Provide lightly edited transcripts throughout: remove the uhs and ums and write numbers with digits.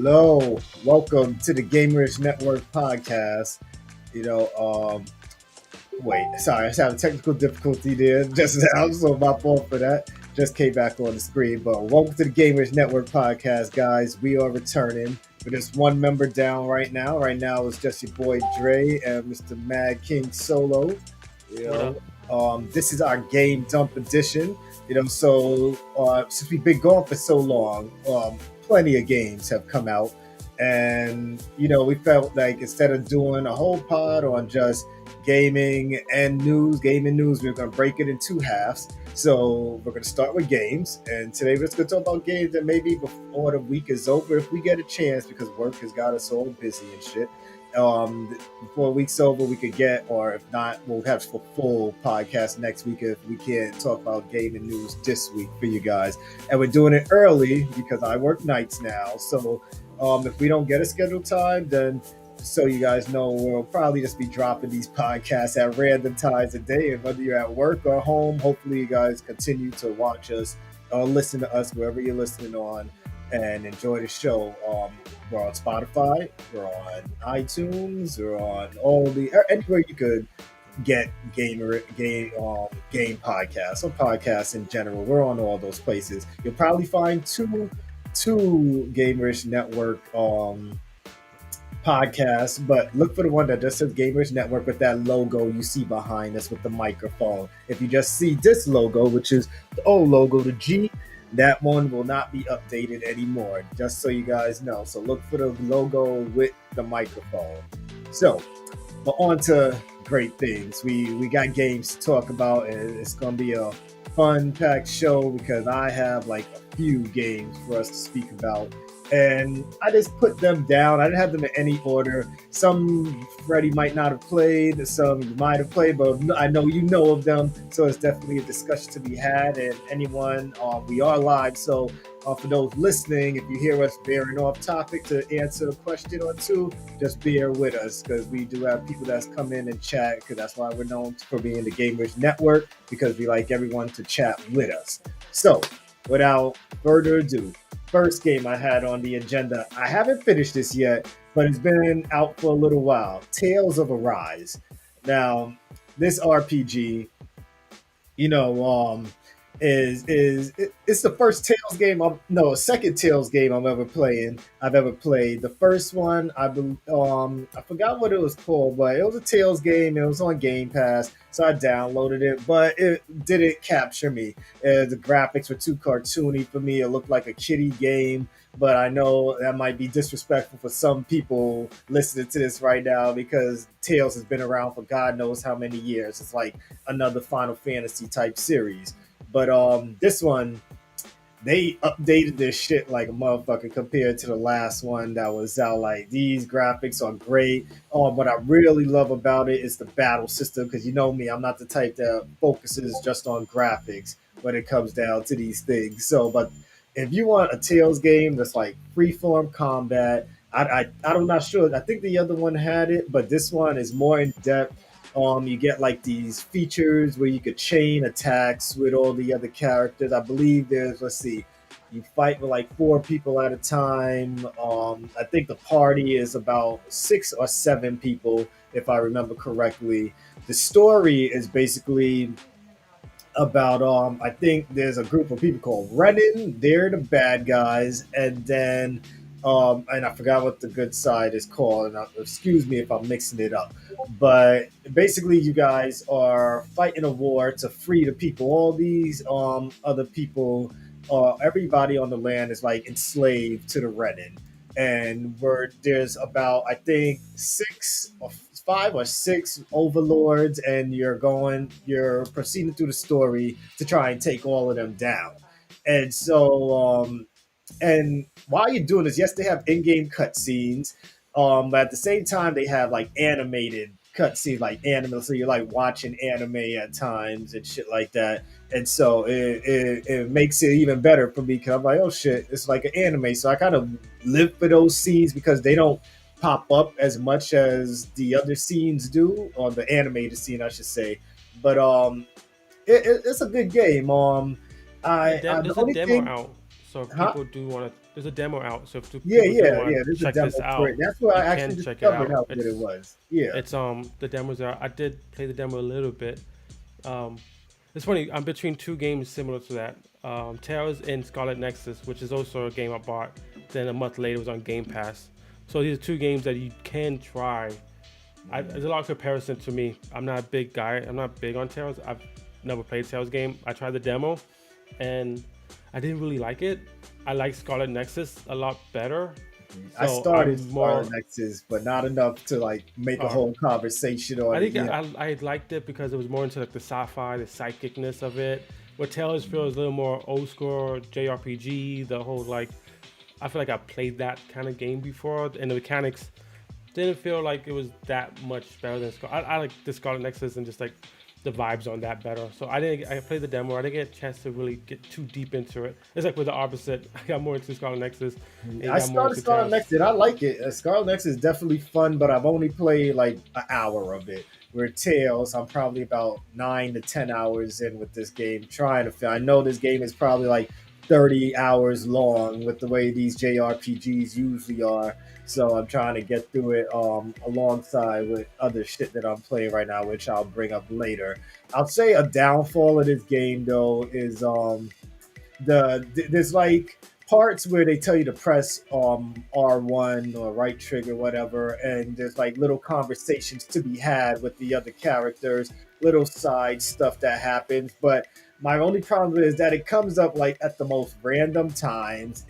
Hello, welcome to the Gamerish Network podcast. You know, wait, sorry, I was having technical difficulty there just now, so my fault for that. Just came back on the screen, but welcome to the Gamerish Network podcast, guys. We are returning. We're just one member down right now. Right now it's just your boy Dre and Mr. MadKing Solo. You What up? this is our game dump edition. Since we've been gone for so long, plenty of games have come out, and we felt like instead of doing a whole pod on just gaming news, we're going to break it in two halves. So we're going to start with games, and today we're just going to talk about games that maybe before the week is over, if we get a chance, because work has got us all busy and shit. Before a week's over, we could get, or if not, we'll have a full podcast next week if we can't talk about gaming news this week for you guys. And we're doing it early because I work nights now. So if we don't get a scheduled time, then so you guys know, we'll probably just be dropping these podcasts at random times a day. And whether you're at work or home, hopefully you guys continue to watch us or listen to us wherever you're listening on and enjoy the show. We're on Spotify, we're on iTunes, we're on anywhere you could get game podcasts or podcasts in general. We're on all those places. You'll probably find two Gamerish Network podcasts, but look for the one that just says Gamerish Network with that logo you see behind us with the microphone. If you just see this logo, which is the old logo, the G, that one will not be updated anymore, just so you guys know. So look for the logo with the microphone. So, but on to great things. We got games to talk about, and it's going to be a fun-packed show because I have like a few games for us to speak about. And I just put them down. I didn't have them in any order. Some Freddie might not have played, some you might have played, but I know you know of them. So it's definitely a discussion to be had. And anyone, we are live. So for those listening, if you hear us veering off topic to answer a question or two, just bear with us because we do have people that's come in and chat, because that's why we're known for being the Gamerish Network, because we like everyone to chat with us. So without further ado, first game I had on the agenda, I haven't finished this yet, but it's been out for a little while. Tales of Arise. Now, this RPG, it's the first Tales game. Second Tales game I've ever played. The first one, I forgot what it was called, but it was a Tales game. It was on Game Pass, so I downloaded it, but it didn't capture me. The graphics were too cartoony for me. It looked like a kiddie game. But I know that might be disrespectful for some people listening to this right now, because Tales has been around for God knows how many years. It's like another Final Fantasy type series. But this one, they updated this shit like a motherfucker compared to the last one that was out. Like, these graphics are great. What I really love about it is the battle system, because you know me, I'm not the type that focuses just on graphics when it comes down to these things. So, but if you want a Tales game that's like freeform combat, I'm not sure. I think the other one had it, but this one is more in depth. You get like these features where you could chain attacks with all the other characters. I believe let's see, you fight with like four people at a time. I think the party is about 6 or 7 people, if I remember correctly. The story is basically about I think there's a group of people called Renin. They're the bad guys, and then and I forgot what the good side is called. And excuse me if I'm mixing it up, but basically you guys are fighting a war to free the people. All these other people, everybody on the land is like enslaved to the Renin, and there's about, I think, 5 or 6 overlords, and you're proceeding through the story to try and take all of them down. And so and while you're doing this, yes, they have in-game cutscenes, but at the same time they have like animated cutscenes, like anime, so you're like watching anime at times and shit like that. And so it makes it even better for me, because I'm like, oh shit, it's like an anime. So I kind of live for those scenes because they don't pop up as much as the other scenes do, or the animated scene, I should say. But it's a good game. Yeah, The there's a only demo thing, out, so huh? people do want to there's a demo out. So if Yeah, people do yeah, want yeah. to There's a check this demo for it. out, That's where you I can actually check it discovered out. how good it was. Yeah. It's the demos are. I did play the demo a little bit. Um, it's funny. I'm between two games similar to that. Tales and Scarlet Nexus, which is also a game I bought. Then a month later it was on Game Pass. So these are two games that you can try. There's a lot of comparison to me. I'm not a big guy. I'm not big on Tales. I've never played Tales game. I tried the demo, and I didn't really like it. I like Scarlet Nexus a lot better. I So started I'm Scarlet more. Nexus, but not enough to like make a Uh, whole conversation I on it think yet. I liked it because it was more into like the sci-fi, the psychicness of it. Where Tales feels a little more old school JRPG. The whole like, I feel like I played that kind of game before, and the mechanics didn't feel like it was that much better than I like the Scarlet Nexus and just like the vibes on that better. So I didn't. I played the demo. I didn't get a chance to really get too deep into it. It's like with the opposite. I got more into Scarlet Nexus, and you I got more started into Scarlet Tales. Nexus. I like it. Scarlet Nexus is definitely fun, but I've only played like an hour of it. Where Tails, I'm probably about 9 to 10 hours in with this game, trying to. I know this game is probably like 30 hours long with the way these JRPGs usually are. So I'm trying to get through it alongside with other shit that I'm playing right now, which I'll bring up later. I'll say a downfall of this game though is there's like parts where they tell you to press R1 or right trigger whatever, and there's like little conversations to be had with the other characters, little side stuff that happens. But my only problem is that it comes up like at the most random times,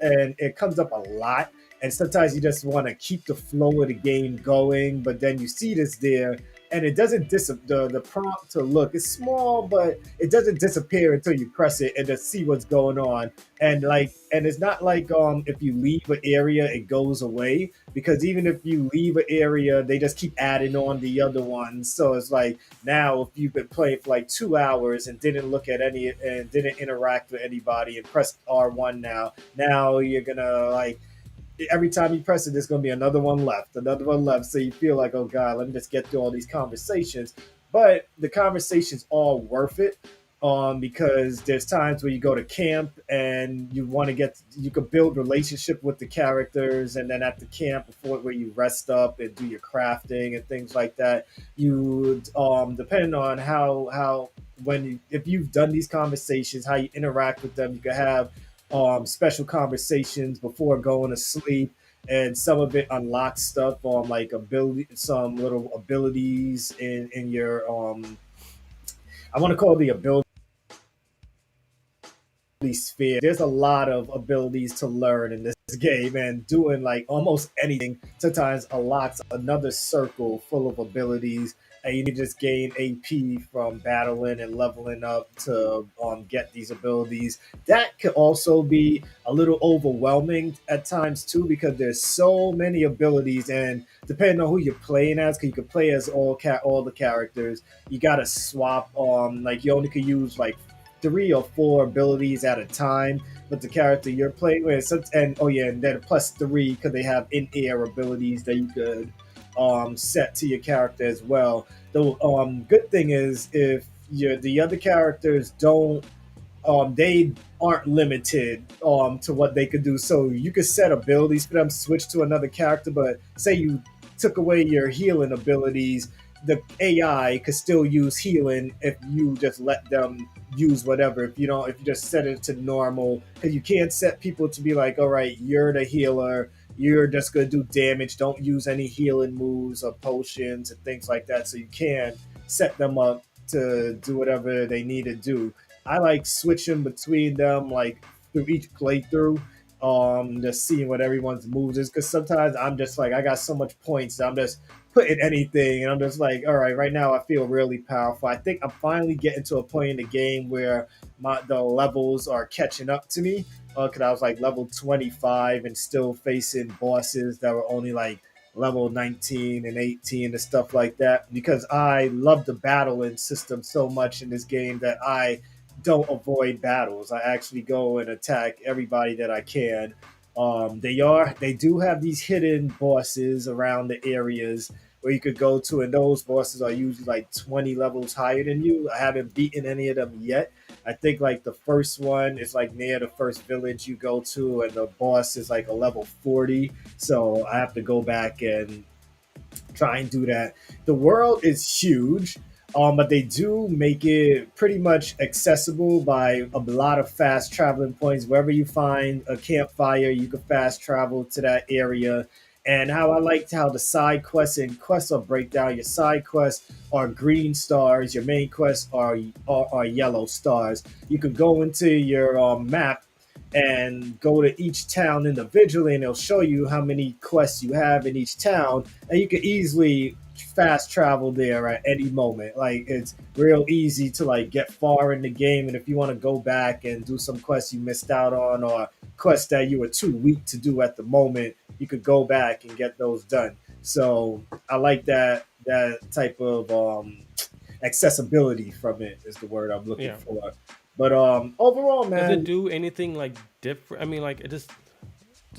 and it comes up a lot. And sometimes you just want to keep the flow of the game going, but then you see this there, and it doesn't the prompt to look is small, but it doesn't disappear until you press it and just see what's going on. And it's not like if you leave an area it goes away, because even if you leave an area they just keep adding on the other ones. So it's like now if you've been playing for like 2 hours and didn't look at any and didn't interact with anybody and press R1, now you're gonna like every time you press it, there's going to be another one left, another one left. So you feel like, oh God, let me just get through all these conversations. But the conversations all worth it, because there's times where you go to camp and you want to you could build relationship with the characters, and then at the camp before where you rest up and do your crafting and things like that, you depending on how when you, if you've done these conversations, how you interact with them, you can have special conversations before going to sleep, and some of it unlocks stuff on like ability, some little abilities in your I want to call it the ability sphere. There's a lot of abilities to learn in this game, and doing like almost anything sometimes unlocks another circle full of abilities. And you need to just gain AP from battling and leveling up to get these abilities. That could also be a little overwhelming at times too, because there's so many abilities, and depending on who you're playing as, because you can play as all the characters, you gotta swap. Like you only could use like 3 or 4 abilities at a time with the character you're playing with. And oh yeah, and then +3 because they have in-air abilities that you could set to your character as well. The good thing is if the other characters don't they aren't limited to what they could do. So you could set abilities for them, switch to another character, but say you took away your healing abilities, the AI could still use healing if you just let them use whatever. If you don't, if you just set it to normal, because you can't set people to be like, all right, you're the healer, you're just gonna do damage. Don't use any healing moves or potions and things like that. So you can set them up to do whatever they need to do. I like switching between them like through each playthrough, just seeing what everyone's moves is, because sometimes I'm just like I got so much points that I'm just putting anything, and I'm just like, all right now I feel really powerful. I think I'm finally getting to a point in the game where the levels are catching up to me, because I was like level 25 and still facing bosses that were only like level 19 and 18 and stuff like that, because I love the battling system so much in this game that I don't avoid battles. I actually go and attack everybody that I can. They do have these hidden bosses around the areas where you could go to, and those bosses are usually like 20 levels higher than you. I haven't beaten any of them yet. I think like the first one is like near the first village you go to, and the boss is like a level 40. So I have to go back and try and do that. The world is huge, but they do make it pretty much accessible by a lot of fast traveling points. Wherever you find a campfire, you can fast travel to that area. And how I liked how the side quests and quests will break down. Your side quests are green stars. Your main quests are yellow stars. You could go into your map and go to each town individually, and it'll show you how many quests you have in each town, and you can easily fast travel there at any moment. Like it's real easy to like get far in the game, and if you want to go back and do some quests you missed out on or quests that you were too weak to do at the moment, you could go back and get those done. So I like that type of accessibility from it is the word I'm looking Yeah. for. But overall, Does it man, do anything like different? I mean, like it just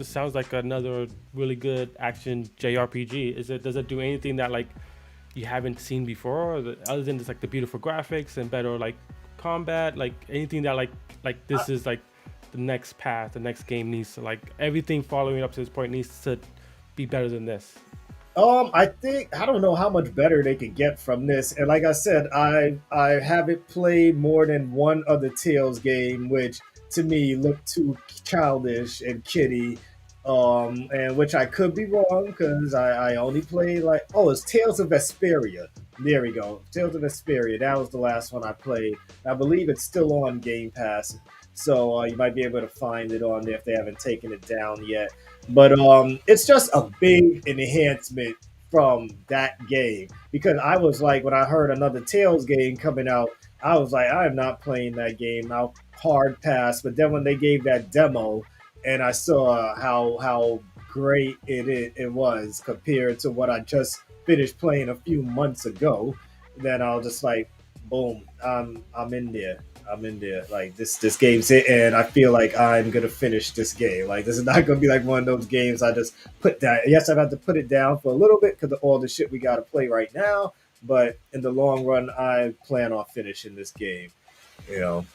sounds like another really good action JRPG. Is it? Does it do anything that like you haven't seen before, or other than just like the beautiful graphics and better like combat? Like anything that like this is like the next path, the next game needs to like everything following up to this point needs to be better than this. I think I don't know how much better they could get from this. And like I said, I haven't played more than one other Tales game, which to me looked too childish and kiddie. And which I could be wrong because I only played like it's Tales of Vesperia. There we go, Tales of Vesperia. That was the last one I played. I believe it's still on Game Pass, so you might be able to find it on there if they haven't taken it down yet. But it's just a big enhancement from that game because I was like, when I heard another Tales game coming out, I was like, I am not playing that game. I'll hard pass. But then when they gave that demo, and I saw how great it was compared to what I just finished playing a few months ago, then I was just like, boom, I'm in there. I'm in there. Like this game's it, and I feel like I'm gonna finish this game. Like this is not gonna be like one of those games I just put that. Yes, I've had to put it down for a little bit because of all the shit we got to play right now. But in the long run, I plan on finishing this game. You know,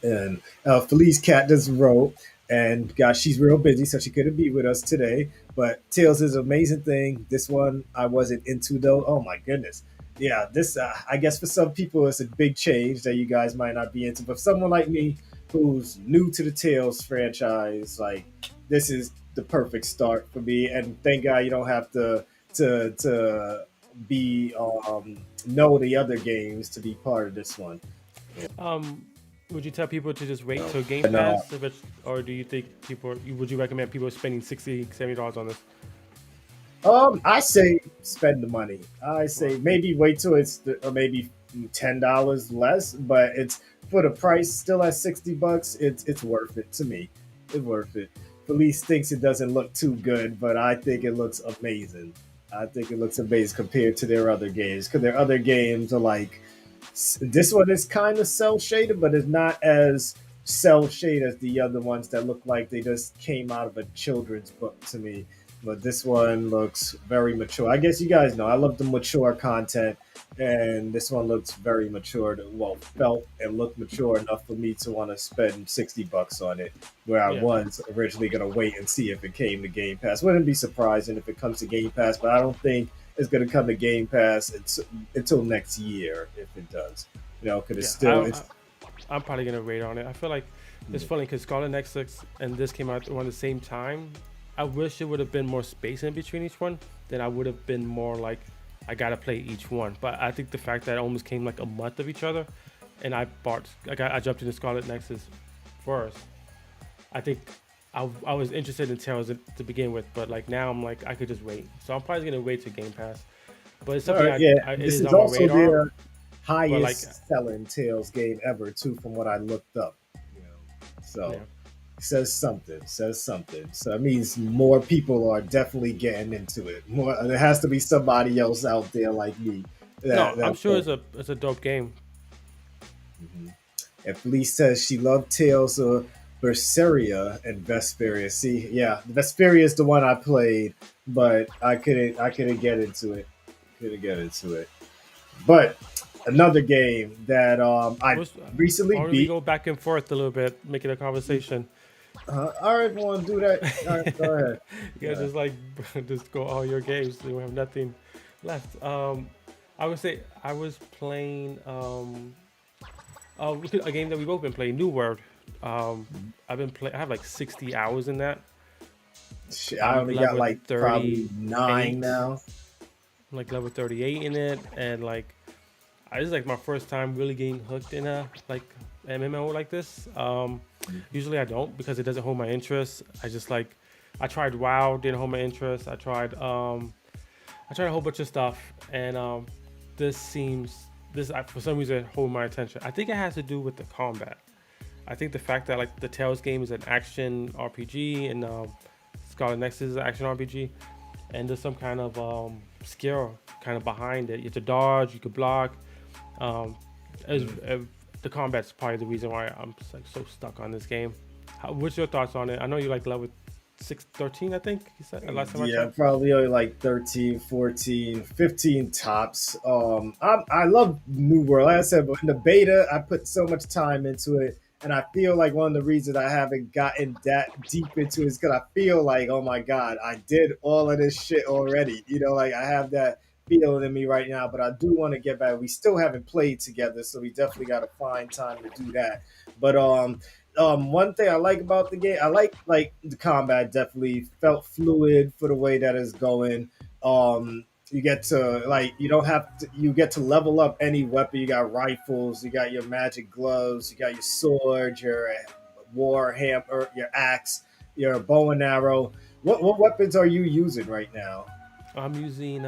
and Felice Cat just wrote, and gosh, she's real busy, so she couldn't be with us today. But Tails is an amazing thing. This one I wasn't into though. Oh my goodness. Yeah, this I guess for some people it's a big change that you guys might not be into, but someone like me who's new to the Tails franchise, like this is the perfect start for me. And thank God you don't have to be know the other games to be part of this one. Um, would you tell people to just wait You know? till Game And Pass, if it's, or do you think people? Would you recommend people spending 60 $70 on this? I say spend the money. I say Wow. maybe wait till or maybe $10 less, but it's for the price still at $60. It's worth it to me. It's worth it. Felice thinks it doesn't look too good, but I think it looks amazing. I think it looks amazing compared to their other games because their other games are like this one is kind of cell shaded, but it's not as cell shaded as the other ones that look like they just came out of a children's book to me. But this one looks very mature. I guess you guys know I love the mature content, and this one looks very mature. Well, felt and looked mature enough for me to want to spend $60 on it. Where I Yeah. was originally gonna wait and see if it came to Game Pass. Wouldn't be surprising if it comes to Game Pass, but I don't think it's gonna come to Game Pass until next year if it does. You know, because it's Yeah, still it's. I'm probably gonna rate on it. I feel like it's funny because Scarlet Nexus and this came out around the same time. I wish it would have been more space in between each one. Then I would have been more like, I gotta play each one. But I think the fact that it almost came like a month of each other, and I jumped into Scarlet Nexus first. I think I was interested in Tails to begin with, but like now I'm like I could just wait. So I'm probably gonna wait to Game Pass. But it's All something right, yeah. it This is is on my also radar. their But like, highest selling Tails game ever, too, from what I looked up. You know, yeah. so says something. Says something. So it means more people are definitely getting into it. More. There has to be somebody else out there like me No, I'm that sure it's a dope game. Mhm. And Felice says she loved Tales of Berseria and Vesperia. See, yeah, Vesperia is the one I played, but I couldn't get into it. Couldn't get into it. But another game that I What's, recently or we beat. go back and forth a little bit, making a conversation. All right, want to do that? All right, go ahead. You guys just like just go all your games. So you have nothing left. I would say I was playing a game that we've both been playing, New World. I've been play. I have like 60 hours in that. Shit, I I'm only got level like probably 9 38. now. I'm like level 38 in it, and like I this is like my first time really getting hooked in a like MMO like this. Usually I don't because it doesn't hold my interest. I just like I tried WoW, didn't hold my interest. I tried a whole bunch of stuff, and this seems for some reason hold my attention. I think it has to do with the combat. I think the fact that like the Tales game is an action RPG and Scarlet Nexus is an action RPG, and there's some kind of skill kind of behind it. You have to dodge, you could block. Um, as, the combat's probably the reason why I'm like so stuck on this game. What's your thoughts on it? I know you like level 13, I think you said last time I Yeah, checked. probably only like 13, 14, 15 tops. I love New World. Like I said, but in the beta, I put so much time into it. And I feel like one of the reasons I haven't gotten that deep into it is because I feel like, oh my God, I did all of this shit already. Like I have that feeling in me right now, but I do want to get back. We still haven't played together, so we definitely got to find time to do that. But one thing I like about the game, I like the combat. Definitely felt fluid for the way that it's going. You get to like you don't have to you get to level up any weapon. You got rifles, you got your magic gloves, you got your sword, your war hammer, your axe, your bow and arrow. What weapons are you using right now? I'm using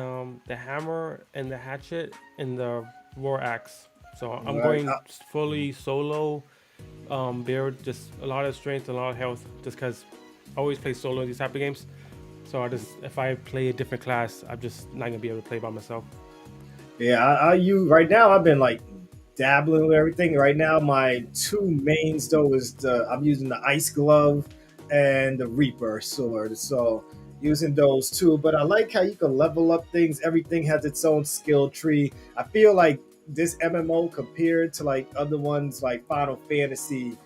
the hammer and the hatchet and the war axe. So I'm Right. going fully solo build, just a lot of strength and a lot of health, just because I always play solo in these type of games. So if I play a different class, I'm just not gonna be able to play by myself. Yeah, I use right now. I've been like dabbling with everything. Right now, my two mains though is I'm using the ice glove and the Reaper sword. So using those two. But I like how you can level up things. Everything has its own skill tree. I feel like this MMO compared to like other ones like Final Fantasy,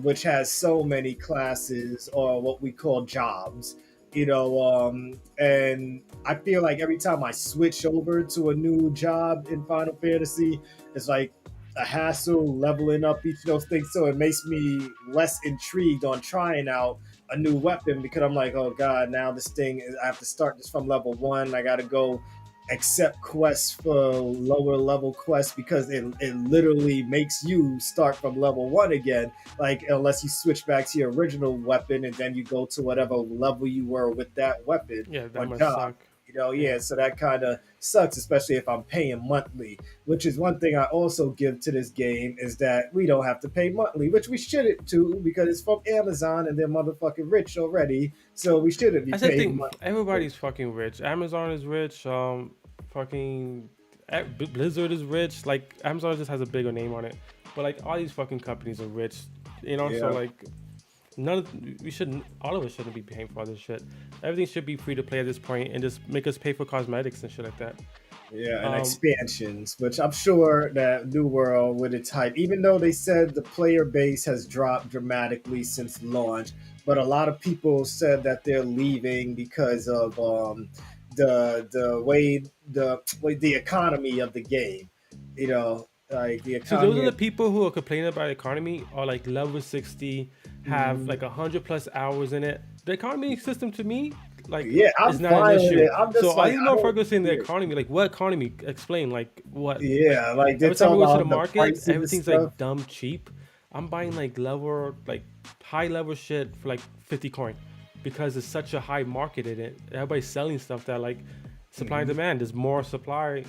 which has so many classes or what we call jobs. And I feel like every time I switch over to a new job in Final Fantasy, it's like a hassle leveling up each of those things. So it makes me less intrigued on trying out a new weapon because I'm like, oh God, now this thing is, I have to start this from level one. I got to go accept quests for lower level quests because it literally makes you start from level one again, like unless you switch back to your original weapon and then you go to whatever level you were with that weapon Yeah, that or must job. suck. Yeah, Yeah. so that kind of sucks, especially if I'm paying monthly, which is one thing I also give to this game is that we don't have to pay monthly, which we shouldn't too because it's from Amazon and they're motherfucking rich already, so we shouldn't be That's the paying thing. monthly. Everybody's fucking rich. Amazon is rich. Fucking Blizzard is rich. Like Amazon just has a bigger name on it, but like all these fucking companies are rich. So Yeah. like none of we shouldn't. All of us shouldn't be paying for all this shit. Everything should be free to play at this point, and just make us pay for cosmetics and shit like that. Yeah, and Um, expansions, which I'm sure that New World with its hype, even though they said the player base has dropped dramatically since launch, but a lot of people said that they're leaving because of the economy of the game. Like the See, those are economy. the people who are complaining about the economy are like level 60, have Mhm. like 100 plus hours in it. The economy system to me, like, Yeah, is I'm not an fine with issue. it. I'm So just all like these I don't. motherfuckers saying the Yeah, economy, like, what economy? Explain, like, what? Like, yeah, like they're every time I talking go to the about the market, prices and everything's stuff. like dumb cheap. I'm buying like level, like high level shit for like 50 coin because it's such a high market in it. Everybody's selling stuff that like supply and Mhm. demand. There's more supply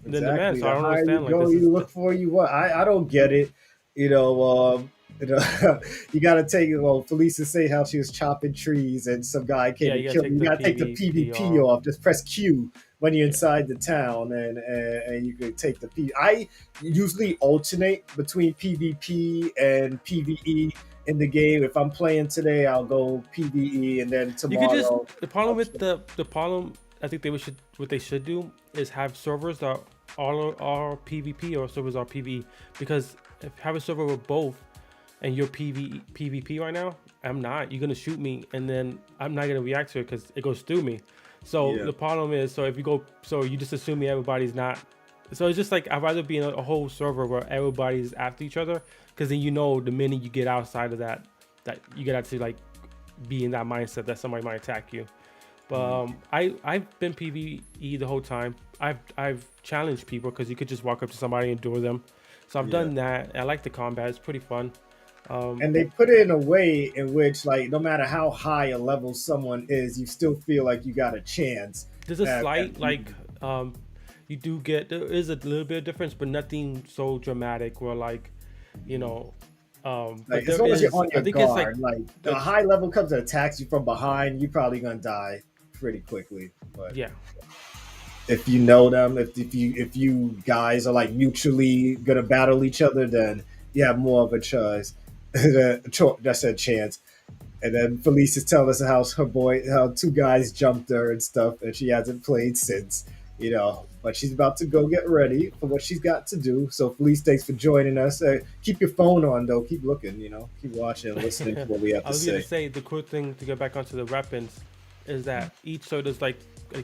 than demand. Exactly. So I The don't higher you understand. Like, go, this is you look for you what. I don't get it. You know, you know, you got to take. Well, Felicia say how she was chopping trees, and some guy came yeah, you and gotta killed. take You the got to take the PvP PvP off. off. Just press Q when you're Yeah. inside the town, and you could take the P. I usually alternate between PvP and PvE in the game. If I'm playing today, I'll go PvE, and then You could just tomorrow the problem I'll with the problem I think they should what they should do is have servers that all are PvP or servers are PvE, because if you have a server with both and you're PvP right now, I'm not. You're gonna shoot me, and then I'm not gonna react to it because it goes through me. So yeah. the problem is, so if you go, so you just assume everybody's not. So it's just like I'd rather be in a whole server where everybody's after each other, because then you know the minute you get outside of that, that you get out to like be in that mindset that somebody might attack you. But I've been PvE the whole time. I've challenged people because you could just walk up to somebody and duel them. So I've Yeah. done that. I like the combat. It's pretty fun. And they put it in a way in which, like, no matter how high a level someone is, you still feel like you got a chance There's a at slight beating. um, you do get there is a little bit of difference, but nothing so dramatic where like, you know, but Like, as there long as you're is. on I your think it's like guard, like the the high level comes and attacks you from behind, you're probably gonna die pretty quickly. But yeah. if you know them, if you guys are like mutually gonna battle each other, then you have more of a chance. That's a chance. And then Felice is telling us how two guys jumped her and stuff, and she hasn't played since, But she's about to go get ready for what she's got to do. So Felice, thanks for joining us. Keep your phone on though. Keep looking. Keep watching and listening to what we have I to was gonna say. say the cool thing to get back onto the weapons is that each so there's like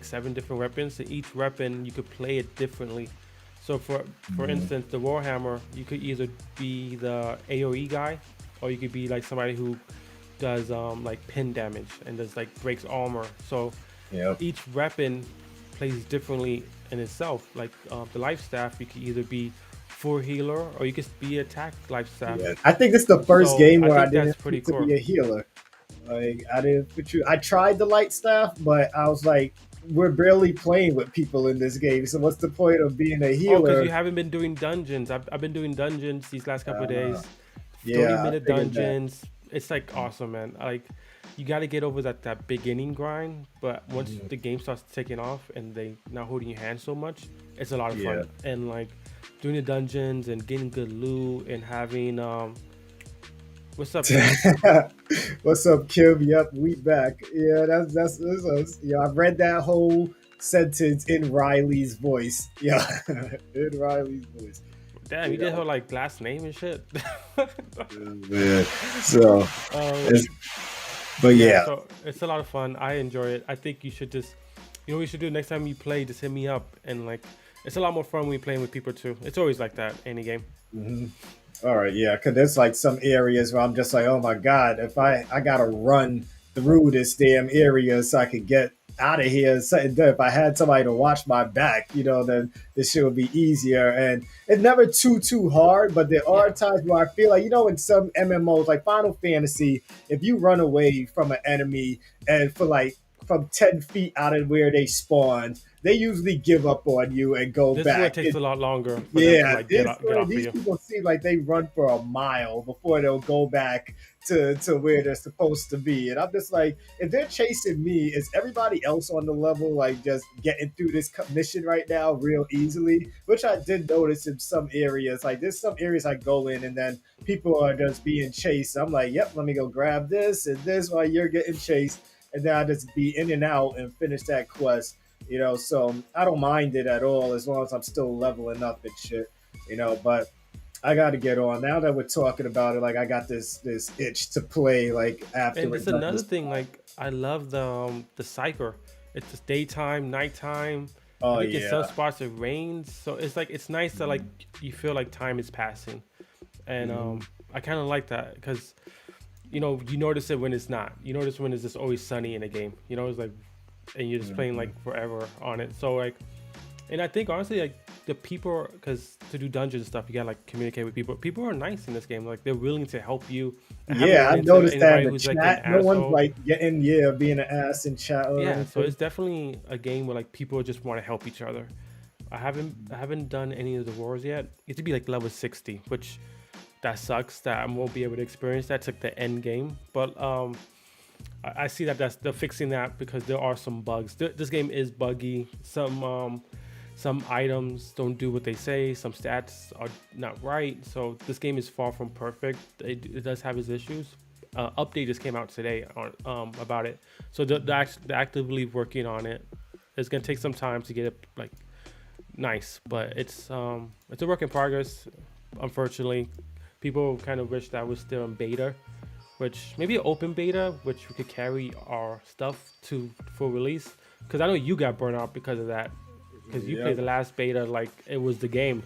7 different weapons. So each weapon you could play it differently. So for instance, the Warhammer, you could either be the AOE guy, or you could be like somebody who does like pin damage and does like breaks armor. So Yep. each weapon plays differently in itself. Like the life staff, you could either be full healer or you could be attack life staff. Yeah, I think this is the first So game I where I think didn't that's pretty fit to cool. be a healer. Like I didn't fit you. I tried the light staff, but I was like, we're barely playing with people in this game. So what's the point of being a Oh, because you healer? haven't been doing dungeons. I've been doing dungeons these last couple of Uh, days. 30 yeah, I minute figured that. dungeons. It's like awesome, man. Like you got to get over that beginning grind, but once Mhm. the game starts taking off and they not holding your hand so much, it's a lot of Yeah. fun. And like doing the dungeons and getting good loot and having what's up, Kim? What's up, Kim? Yep, we back. Yeah, that's us. Yeah, I read that whole sentence in Riley's voice. Yeah, in Riley's voice. Damn, you You did her know, like last name and shit. man. So, um, it's, but yeah, yeah, so it's a lot of fun. I enjoy it. I think you should just, you know, what you should do next time you play. Just hit me up and like, it's a lot more fun when you're playing with people too. It's always like that any game. hmm. All right, yeah, because there's like some areas where I'm just like, oh my god, if I gotta run through this damn area so I could get out of here. So if I had somebody to watch my back, then this shit would be easier. And it's never too hard, but there are Yeah, times where I feel like in some MMOs like Final Fantasy, if you run away from an enemy and for like from 10 feet out of where they spawned, they usually give up on you and go this is where it back. takes a lot longer for them to Yeah, like this get one, off of these you. people seem like they run for a mile before they'll go back to where they're supposed to be. And I'm just like, if they're chasing me, is everybody else on the level like just getting through this mission right now real easily? Which I did notice in some areas. Like there's some areas I go in and then people are just being chased. I'm like, yep, let me go grab this and this while you're getting chased. And then I just be in and out and finish that quest. So I don't mind it at all as long as I'm still leveling up and shit. But I got to get on now that we're talking about it. Like I got this itch to play like after And we're it's done another this. thing. Like I love the cycle. It's just daytime, nighttime. I Oh think in some yeah. spots it rains, so it's like it's nice that like you feel like time is passing, and Mhm. I kind of like that because you notice it when it's not. You notice when it's just always sunny in a game. It's like, and you're just playing Mhm. like forever on it. So like, and I think honestly like the people, because to do dungeons and stuff, you gotta like communicate with people. People are nice in this game. Like they're willing to help you. I haven't Yeah, run I into noticed that anybody in the who's like an chat. No one's asshole. like getting being an ass in chat or Yeah, so anything. it's definitely a game where like people just want to help each other. I haven't done any of the wars yet. It to be like level 60, which that sucks that I won't be able to experience. That's like the end game. But I see that they're fixing that because there are some bugs. This game is buggy. Some items don't do what they say. Some stats are not right. So this game is far from perfect. It does have its issues. Update just came out today on about it. So they're actively working on it. It's gonna take some time to get it like nice, but it's a work in progress. Unfortunately, people kind of wish that was still in beta, which maybe an open beta, which we could carry our stuff to full release. Because I know you got burnt out because of that. Because you played Yep. the last beta like it was the game.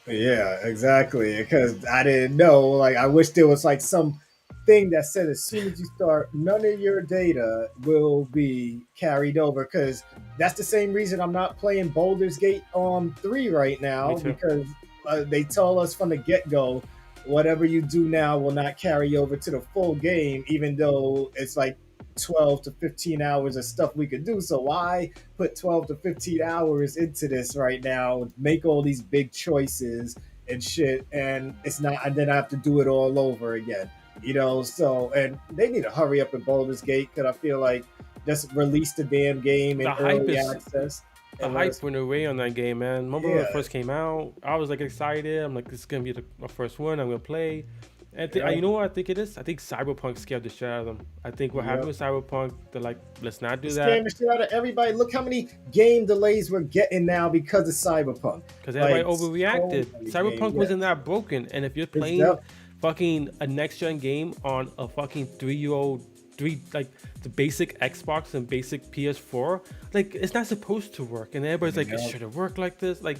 Yeah, exactly. Because I didn't know. Like, I wish there was like some thing that said as soon as you start, none of your data will be carried over. Because that's the same reason I'm not playing Baldur's Gate on 3 right Me now, too. because they told us from the get go, whatever you do now will not carry over to the full game, even though it's like 12 to 15 hours of stuff we could do. So why put 12 to 15 hours into this right now, make all these big choices and shit, and it's not, and then I have to do it all over again, you know? So, and they need to hurry up in Baldur's Gate, because I feel like just release the damn game The in hype early is access the and let hype us, went away on that game, man. Remember when yeah, it first came out? I was like excited. I'm like, this is gonna be my first one. I'm gonna play. And yeah, you know what I think it is? I think Cyberpunk scared the shit out of them. I think what yeah. happened with Cyberpunk, they're like, let's not do It's that scaring the shit out of everybody. Look how many game delays we're getting now because of Cyberpunk. because everybody Like, so overreacted. many games. Cyberpunk Yeah, wasn't that broken, and if you're it's playing def- fucking a next gen game on a fucking 3-year old like the basic Xbox and basic PS4, like it's not supposed to work, and everybody's like, it yeah, should have worked like this. Like,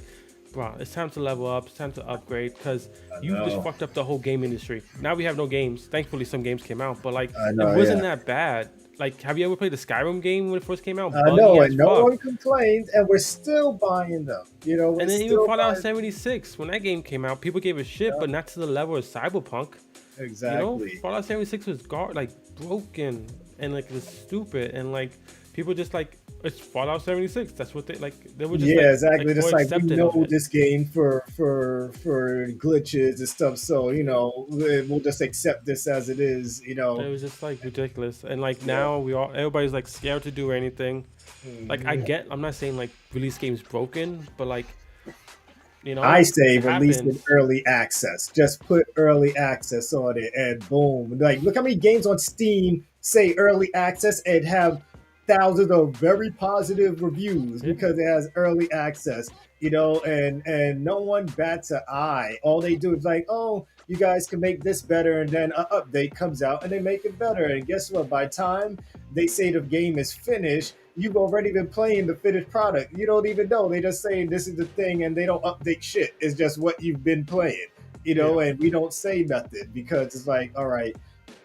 bro, it's time to level up. It's time to upgrade because I you just know. fucked up the whole game industry. Now we have no games. Thankfully, some games came out, but like I it know, wasn't yeah. that bad. Like, have you ever played the Skyrim game when it first came out? I Buggy know, as and no fuck. one complains, and we're still buying them. You know, we're And then even still Fallout buying. 76, when that game came out, people gave a shit, Yeah, but not to the level of Cyberpunk. You know, exactly. Fallout 76 was like broken and like it was stupid, and like people just like it's Fallout 76. That's what they were just Yeah, exactly. like more Just like we accepted of know it. this game for glitches and stuff, so you know we'll just accept this as it is. You It know. was just like ridiculous, and like Yeah. now everybody's like scared to do anything. Like Mhm. I'm not saying like release games broken, but like I say it release in happens. early access. Just put early access on it, and boom! Like, look how many games on Steam say early access and have thousands of very positive reviews Yeah, because it has early access. You know, and no one bats an eye. All they do is like, oh, you guys can make this better, and then an update comes out and they make it better. And guess what? By the time they say the game is finished, you've already been playing the finished product. You don't even know. They just saying this is the thing, and they don't update shit. It's just what you've been playing, you yeah. know. And we don't say nothing because it's like, all right,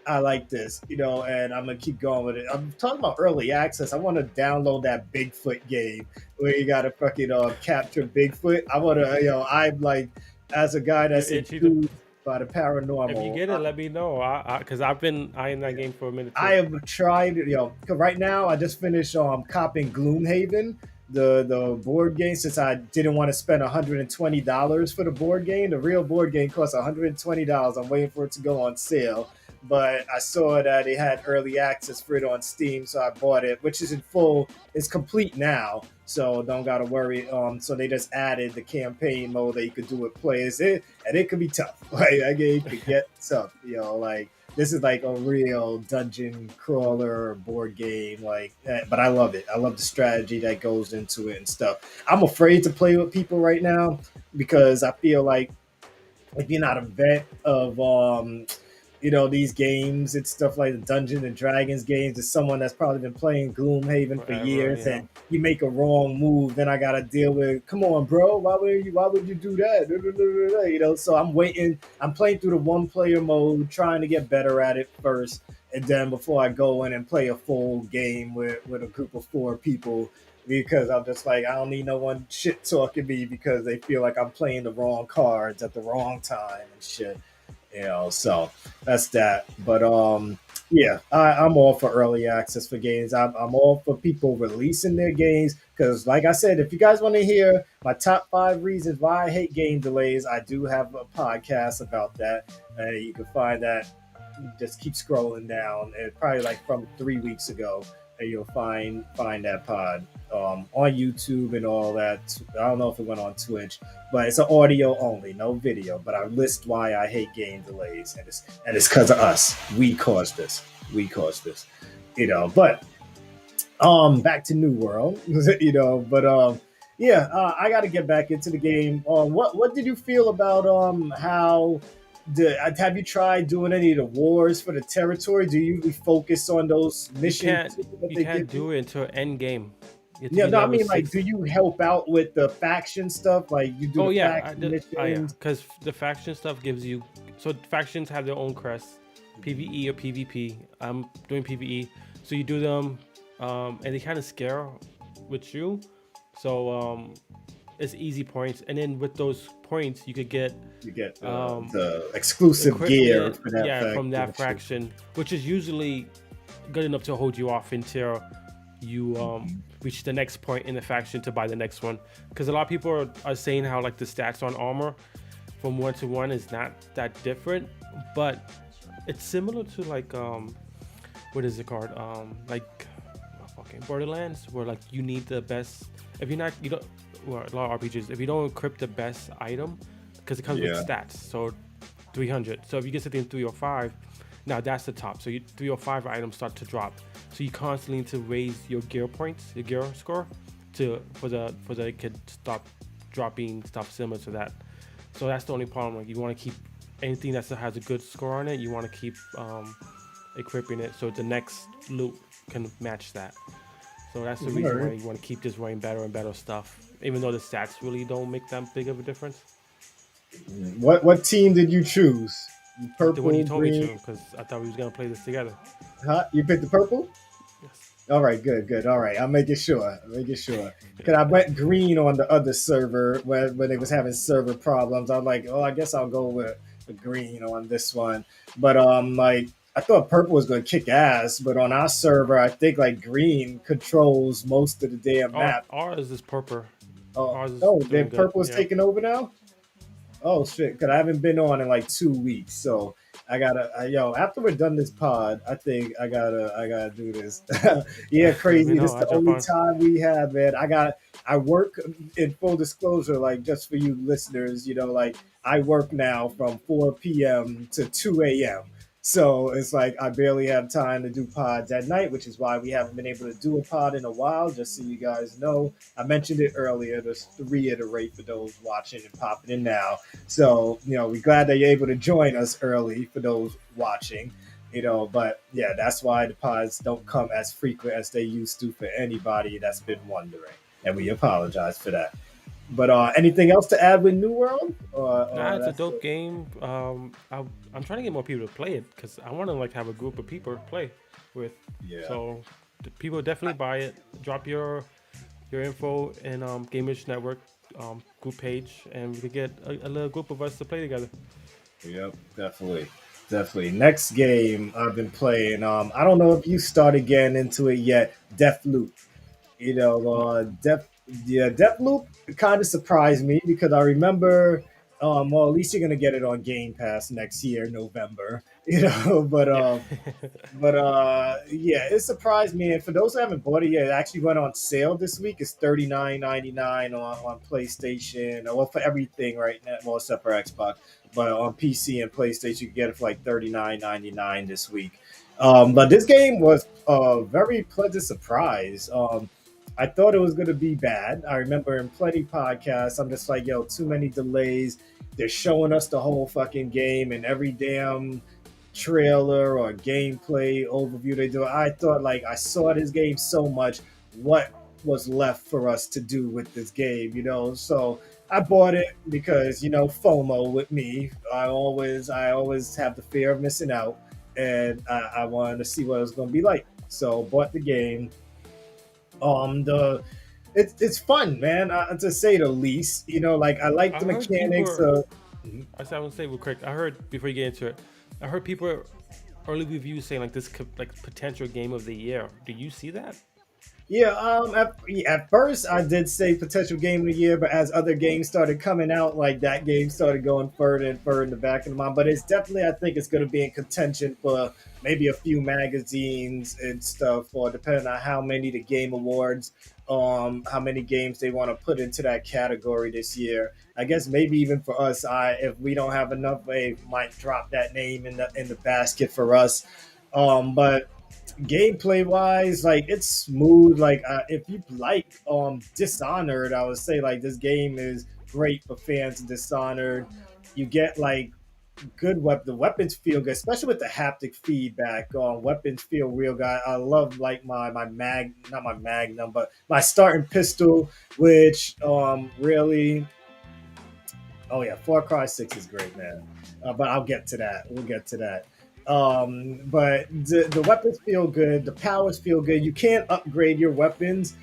I like this, you know, and I'm gonna keep going with it. I'm talking about early access. I want to download that Bigfoot game where you gotta fucking capture Bigfoot. I want to, you know, I'm like, as a guy You're that's itchy to. enthused by the If you paranormal, get it, let me know. Because I've been eyeing that game for a minute I too. have tried, you know, 'cause right now I just finished copping Gloomhaven, the board game, since I didn't want to spend $120 for the board game. The real board game costs $120. I'm waiting for it to go on sale. But I saw that it had early access for it on Steam, so I bought it, which is in full. It's complete now, so don't gotta worry. So they just added the campaign mode that you could do with players, and it could be tough. Like that game could get tough, you know, like this is like a real dungeon crawler board game, like but I love it. I love the strategy that goes into it and stuff. I'm afraid to play with people right now because I feel like if you're not a vet of you know, these games and stuff like the Dungeons and Dragons games, is someone that's probably been playing Gloomhaven for Forever, years, yeah. and you make a wrong move, then I gotta deal with, come on, bro, why would you do that? You know, so I'm waiting, I'm playing through the one player mode, trying to get better at it first, and then before I go in and play a full game with a group of 4 people, because I'm just like, I don't need no one shit talking me because they feel like I'm playing the wrong cards at the wrong time and shit. You know, so that's that. But yeah, I'm all for early access for games. I'm all for people releasing their games because, like I said, if you guys want to hear my top 5 reasons why I hate game delays, I do have a podcast about that. You can find that just keep scrolling down, and probably like from 3 weeks ago, and you'll find that pod on YouTube and all that. I don't know if it went on Twitch, but it's an audio only, no video. But I list why I hate game delays, and it's because of us. We caused this. We caused this. But back to New World, but yeah, I got to get back into the game. What did you feel about how have you tried doing any of the wars for the territory? Do you usually focus on those You missions can't that you they can't give you? do it until end game. You have to Yeah, be no, I level mean, like, do 6. you help out with the faction stuff? Like, you do Oh the yeah, faction yeah, missions? because the faction stuff gives you. So factions have their own crests, PVE or PvP. I'm doing PVE, so you do them, and they kind of scare with you. So it's easy points, and then with those points, you could get You get um, the exclusive gear equipment, for that yeah, from faction. that faction, which is usually good enough to hold you off until you reach the next point in the faction to buy the next one. Because a lot of people are saying how like the stats on armor from 1 to 1 is not that different, but it's similar to like what is it called, like fucking Borderlands, where like you need the best. If you're not, you don't, well, a lot of RPGs, if you don't equip the best item, because it comes with Yeah. stats, so 300. So if you get something 305, now that's the top. So you 305 items start to drop. So you constantly need to raise your gear points, your gear score, for the it could stop dropping stuff similar to that. So that's the only problem. Like you want to keep anything that still has a good score on it. You want to keep equipping it so the next loot can match that. So that's the reason why you want to keep just running better and better stuff, even though the stats really don't make that big of a difference. What team did you choose? The one you Purple, told me to, green? because I thought we was gonna play this together. Huh? You picked the purple? Yes. All right, good. All right, I'm making sure. I'm making sure. Because I went green on the other server when they was having server problems. I'm like, oh, I guess I'll go with green on this one. But like I thought purple was going to kick ass, but on our server, I think like green controls most of the damn map. Ours is purple. Oh, Ours is oh, doing then good. purple is Yeah. taking over now. Oh shit! Because I haven't been on in like 2 weeks, so I gotta. Yo, after we're done this pod, I think I gotta do this. Yeah, Let me crazy. This know. is I'll the jump only on. time we have, man. I work in full disclosure, like just for you listeners, like I work now from 4 p.m. to 2 a.m. So it's like I barely have time to do pods at night, which is why we haven't been able to do a pod in a while. Just so you guys know, I mentioned it earlier, just to reiterate for those watching and popping in now. So, we're glad that you're able to join us early for those watching, but yeah, that's why the pods don't come as frequent as they used to for anybody that's been wondering. And we apologize for that. But anything else to add with New World? Nah, Or it's a that's dope it? game. I'm trying to get more people to play it because I want to like have a group of people to play with. Yeah. So the people definitely buy it. Drop your info in Gamerish Network group page, and we could get a little group of us to play together. Yep, definitely. Definitely. Next game I've been playing. I don't know if you started getting into it yet. Deathloop. Death yeah, Deathloop kind of surprised me because I remember, well, at least you're gonna get it on Game Pass next year, November. But Yeah. yeah, it surprised me. And for those who haven't bought it yet, it actually went on sale this week. It's $39.99 on PlayStation, well, for everything right now, well, except for Xbox, but on PC and PlayStation, you can get it for like $39.99 this week. But this game was a very pleasant surprise. I thought it was going to be bad. I remember in plenty podcasts, I'm just like, yo, too many delays. They're showing us the whole fucking game and every damn trailer or gameplay overview they do. I thought like I saw this game so much. What was left for us to do with this game? So I bought it because FOMO with me. I always have the fear of missing out, and I wanted to see what it was going to be like. So bought the game. The it's fun, man, to say the least. Like I like I the heard people. mechanics of. I said I want to say real quick. I heard before you get into it, I heard people early reviews saying like this could like potential game of the year. Do you see that? Yeah, at first I did say potential game of the year, but as other games started coming out, like that game started going further and further in the back of the mind. But it's definitely, I think it's going to be in contention for maybe a few magazines and stuff, or depending on how many the Game Awards, how many games they want to put into that category this year. I guess maybe even for us, if we don't have enough, they might drop that name in the basket for us. But gameplay wise, like it's smooth. Like if you like Dishonored, I would say like this game is great for fans of Dishonored. You get like good weapon. The weapons feel good, especially with the haptic feedback. Weapons feel real good. I love like my mag, not my magnum, but my starting pistol, which really. Oh yeah, Far Cry 6 is great, man. But I'll get to that. We'll get to that. But the weapons feel good. The powers feel good. You can't upgrade your weapons.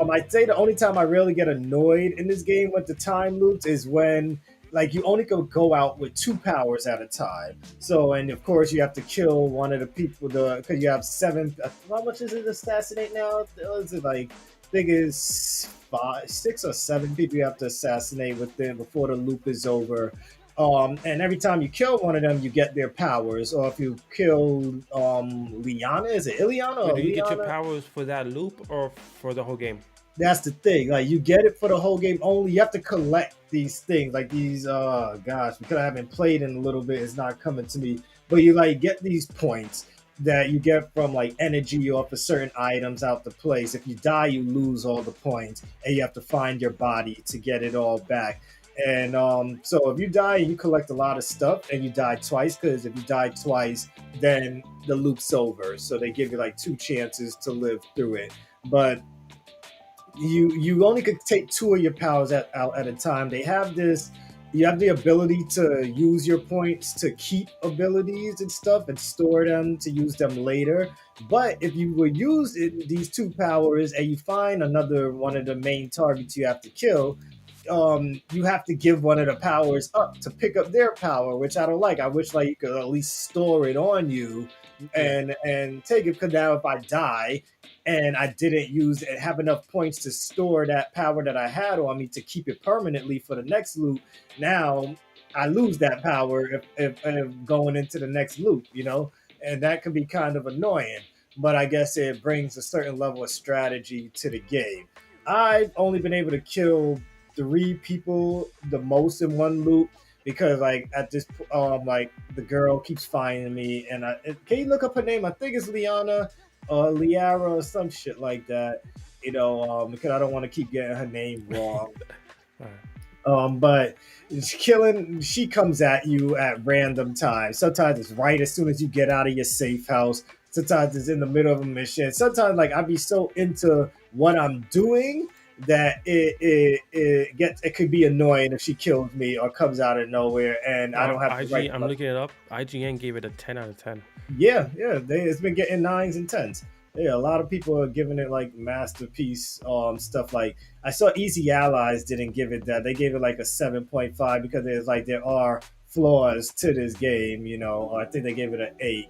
I'd say the only time I really get annoyed in this game with the time loops is when like you only can go out with two powers at a time. So and of course you have to kill one of the people. Because you have seven. How much is it to assassinate now? Is it like I think it's five, 6 or 7 people you have to assassinate within before the loop is over. And every time you kill one of them, you get their powers. Or if you kill Liana, is it Iliana Wait, or do you get your Liana? powers for that loop or for the whole game? That's the thing. Like you get it for the whole game only. You have to collect these things. Like these gosh, because I haven't played in a little bit, it's not coming to me. But you like get these points that you get from like energy off of certain items out the place. If you die, you lose all the points and you have to find your body to get it all back. And so if you die and you collect a lot of stuff and you die twice, because if you die twice, then the loop's over. So they give you like two chances to live through it. But you only could take two of your powers out at a time. They have this. You have the ability to use your points to keep abilities and stuff and store them to use them later. But if you will use these two powers and you find another one of the main targets you have to kill, you have to give one of the powers up to pick up their power, which I don't like. I wish like you could at least store it on you Yeah. and take it. Because now if I die and I didn't use it, have enough points to store that power that I had on me to keep it permanently for the next loop, now I lose that power if going into the next loop, and that can be kind of annoying. But I guess it brings a certain level of strategy to the game. I've only been able to kill 3 people the most in one loop because like at this like the girl keeps finding me and can you look up her name? I think it's Liana or Liara or some shit like that. Because I don't want to keep getting her name wrong. All right. But she comes at you at random times. Sometimes it's right as soon as you get out of your safe house. Sometimes it's in the middle of a mission. Sometimes like I'd be so into what I'm doing that it could be annoying if she kills me or comes out of nowhere and I don't have the right. I'm looking it up. IGN gave it a 10 out of 10. Yeah. It's been getting nines and tens. Yeah, a lot of people are giving it like masterpiece stuff. Like I saw Easy Allies didn't give it that. They gave it like a 7.5 because there's like there are flaws to this game. I think they gave it an 8.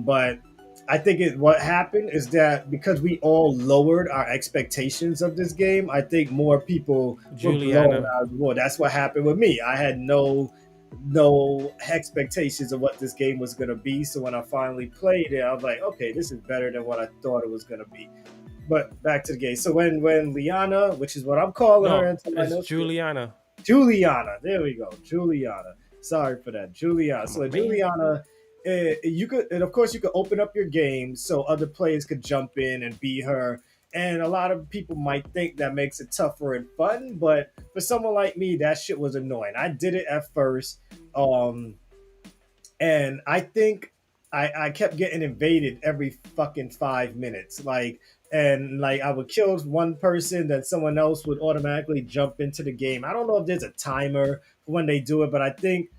But I think what happened is that because we all lowered our expectations of this game, I think more people were blown Juliana. out of the water. That's what happened with me. I had no expectations of what this game was going to be. So when I finally played it, I was like, okay, this is better than what I thought it was going to be. But back to the game. So when Liana, which is what I'm calling her No, into my it's notes, Juliana. Juliana. There we go, Juliana. Sorry for that, Juliana. My So man. Juliana, you could, and of course, you could open up your game so other players could jump in and be her. And a lot of people might think that makes it tougher and fun, but for someone like me, that shit was annoying. I did it at first, um, and I think I kept getting invaded every fucking 5 minutes. And like I would kill one person, then someone else would automatically jump into the game. I don't know if there's a timer for when they do it, but I think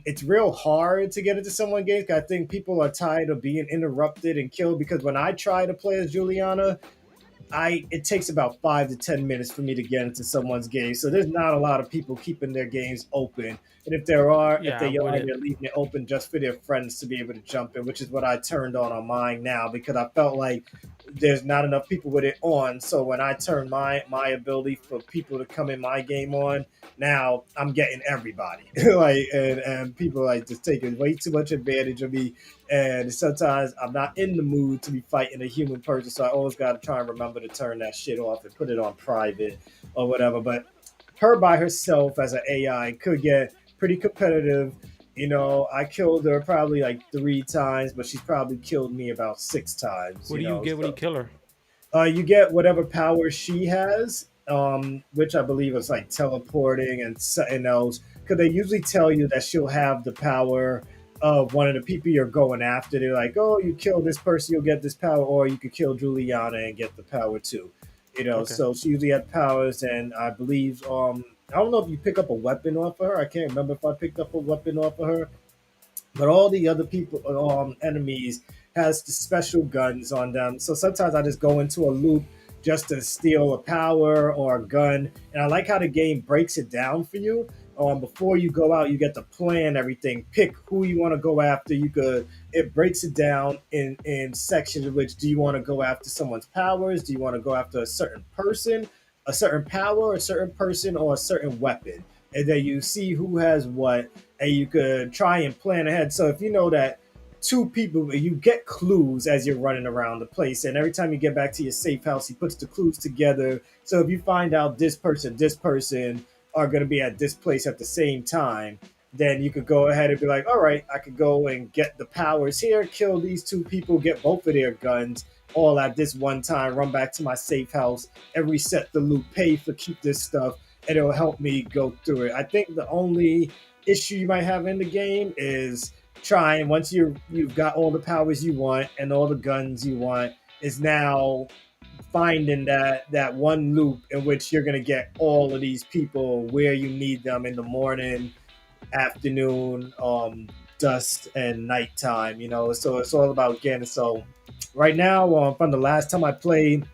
it's real hard to get into someone games. 'Cause I think people are tired of being interrupted and killed. Because when I try to play as Juliana, it takes about 5 to 10 minutes for me to get into someone's game. So there's not a lot of people keeping their games open. And if Yeah, I they are, wouldn't. they're leaving it open just for their friends to be able to jump in, which is what I turned on mine now because I felt like there's not enough people with it on. So when I turn my ability for people to come in my game on, now I'm getting everybody. Like and people like just taking way too much advantage of me. And sometimes I'm not in the mood to be fighting a human person, so I always got to try and remember to turn that shit off and put it on private or whatever. But her by herself as an AI could get pretty competitive. I killed her probably like 3 times, but she's probably killed me about 6 times. What do you get when you So kill her? you get whatever power she has, which I believe is like teleporting and something else. Because they usually tell you that she'll have the power of one of the people you're going after. They're like, oh, you kill this person, you'll get this power, or you could kill Juliana and get the power too. Okay. So she usually has powers, and I believe I don't know if you pick up a weapon off of her. I can't remember if I picked up a weapon off of her, but all the other people, enemies, has the special guns on them. So sometimes I just go into a loop just to steal a power or a gun. And I like how the game breaks it down for you. Before you go out, you get to plan everything, pick who you want to go after. It breaks it down in sections of which do you want to go after someone's powers? Do you want to go after a certain person, a certain power, a certain person, or a certain weapon? And then you see who has what, and you could try and plan ahead. So if you know that two people, you get clues as you're running around the place, and every time you get back to your safe house, he puts the clues together. So if you find out this person are going to be at this place at the same time, then you could go ahead and be like, all right, I could go and get the powers here, kill these two people, get both of their guns all at this one time, run back to my safe house and reset the loop, pay for keep this stuff, and it'll help me go through it. I think the only issue you might have in the game is trying, once you've got all the powers you want and all the guns you want, is now finding that one loop in which you're going to get all of these people where you need them in the morning, afternoon, dusk, and nighttime. So it's all about getting. So right now, from the last time I played,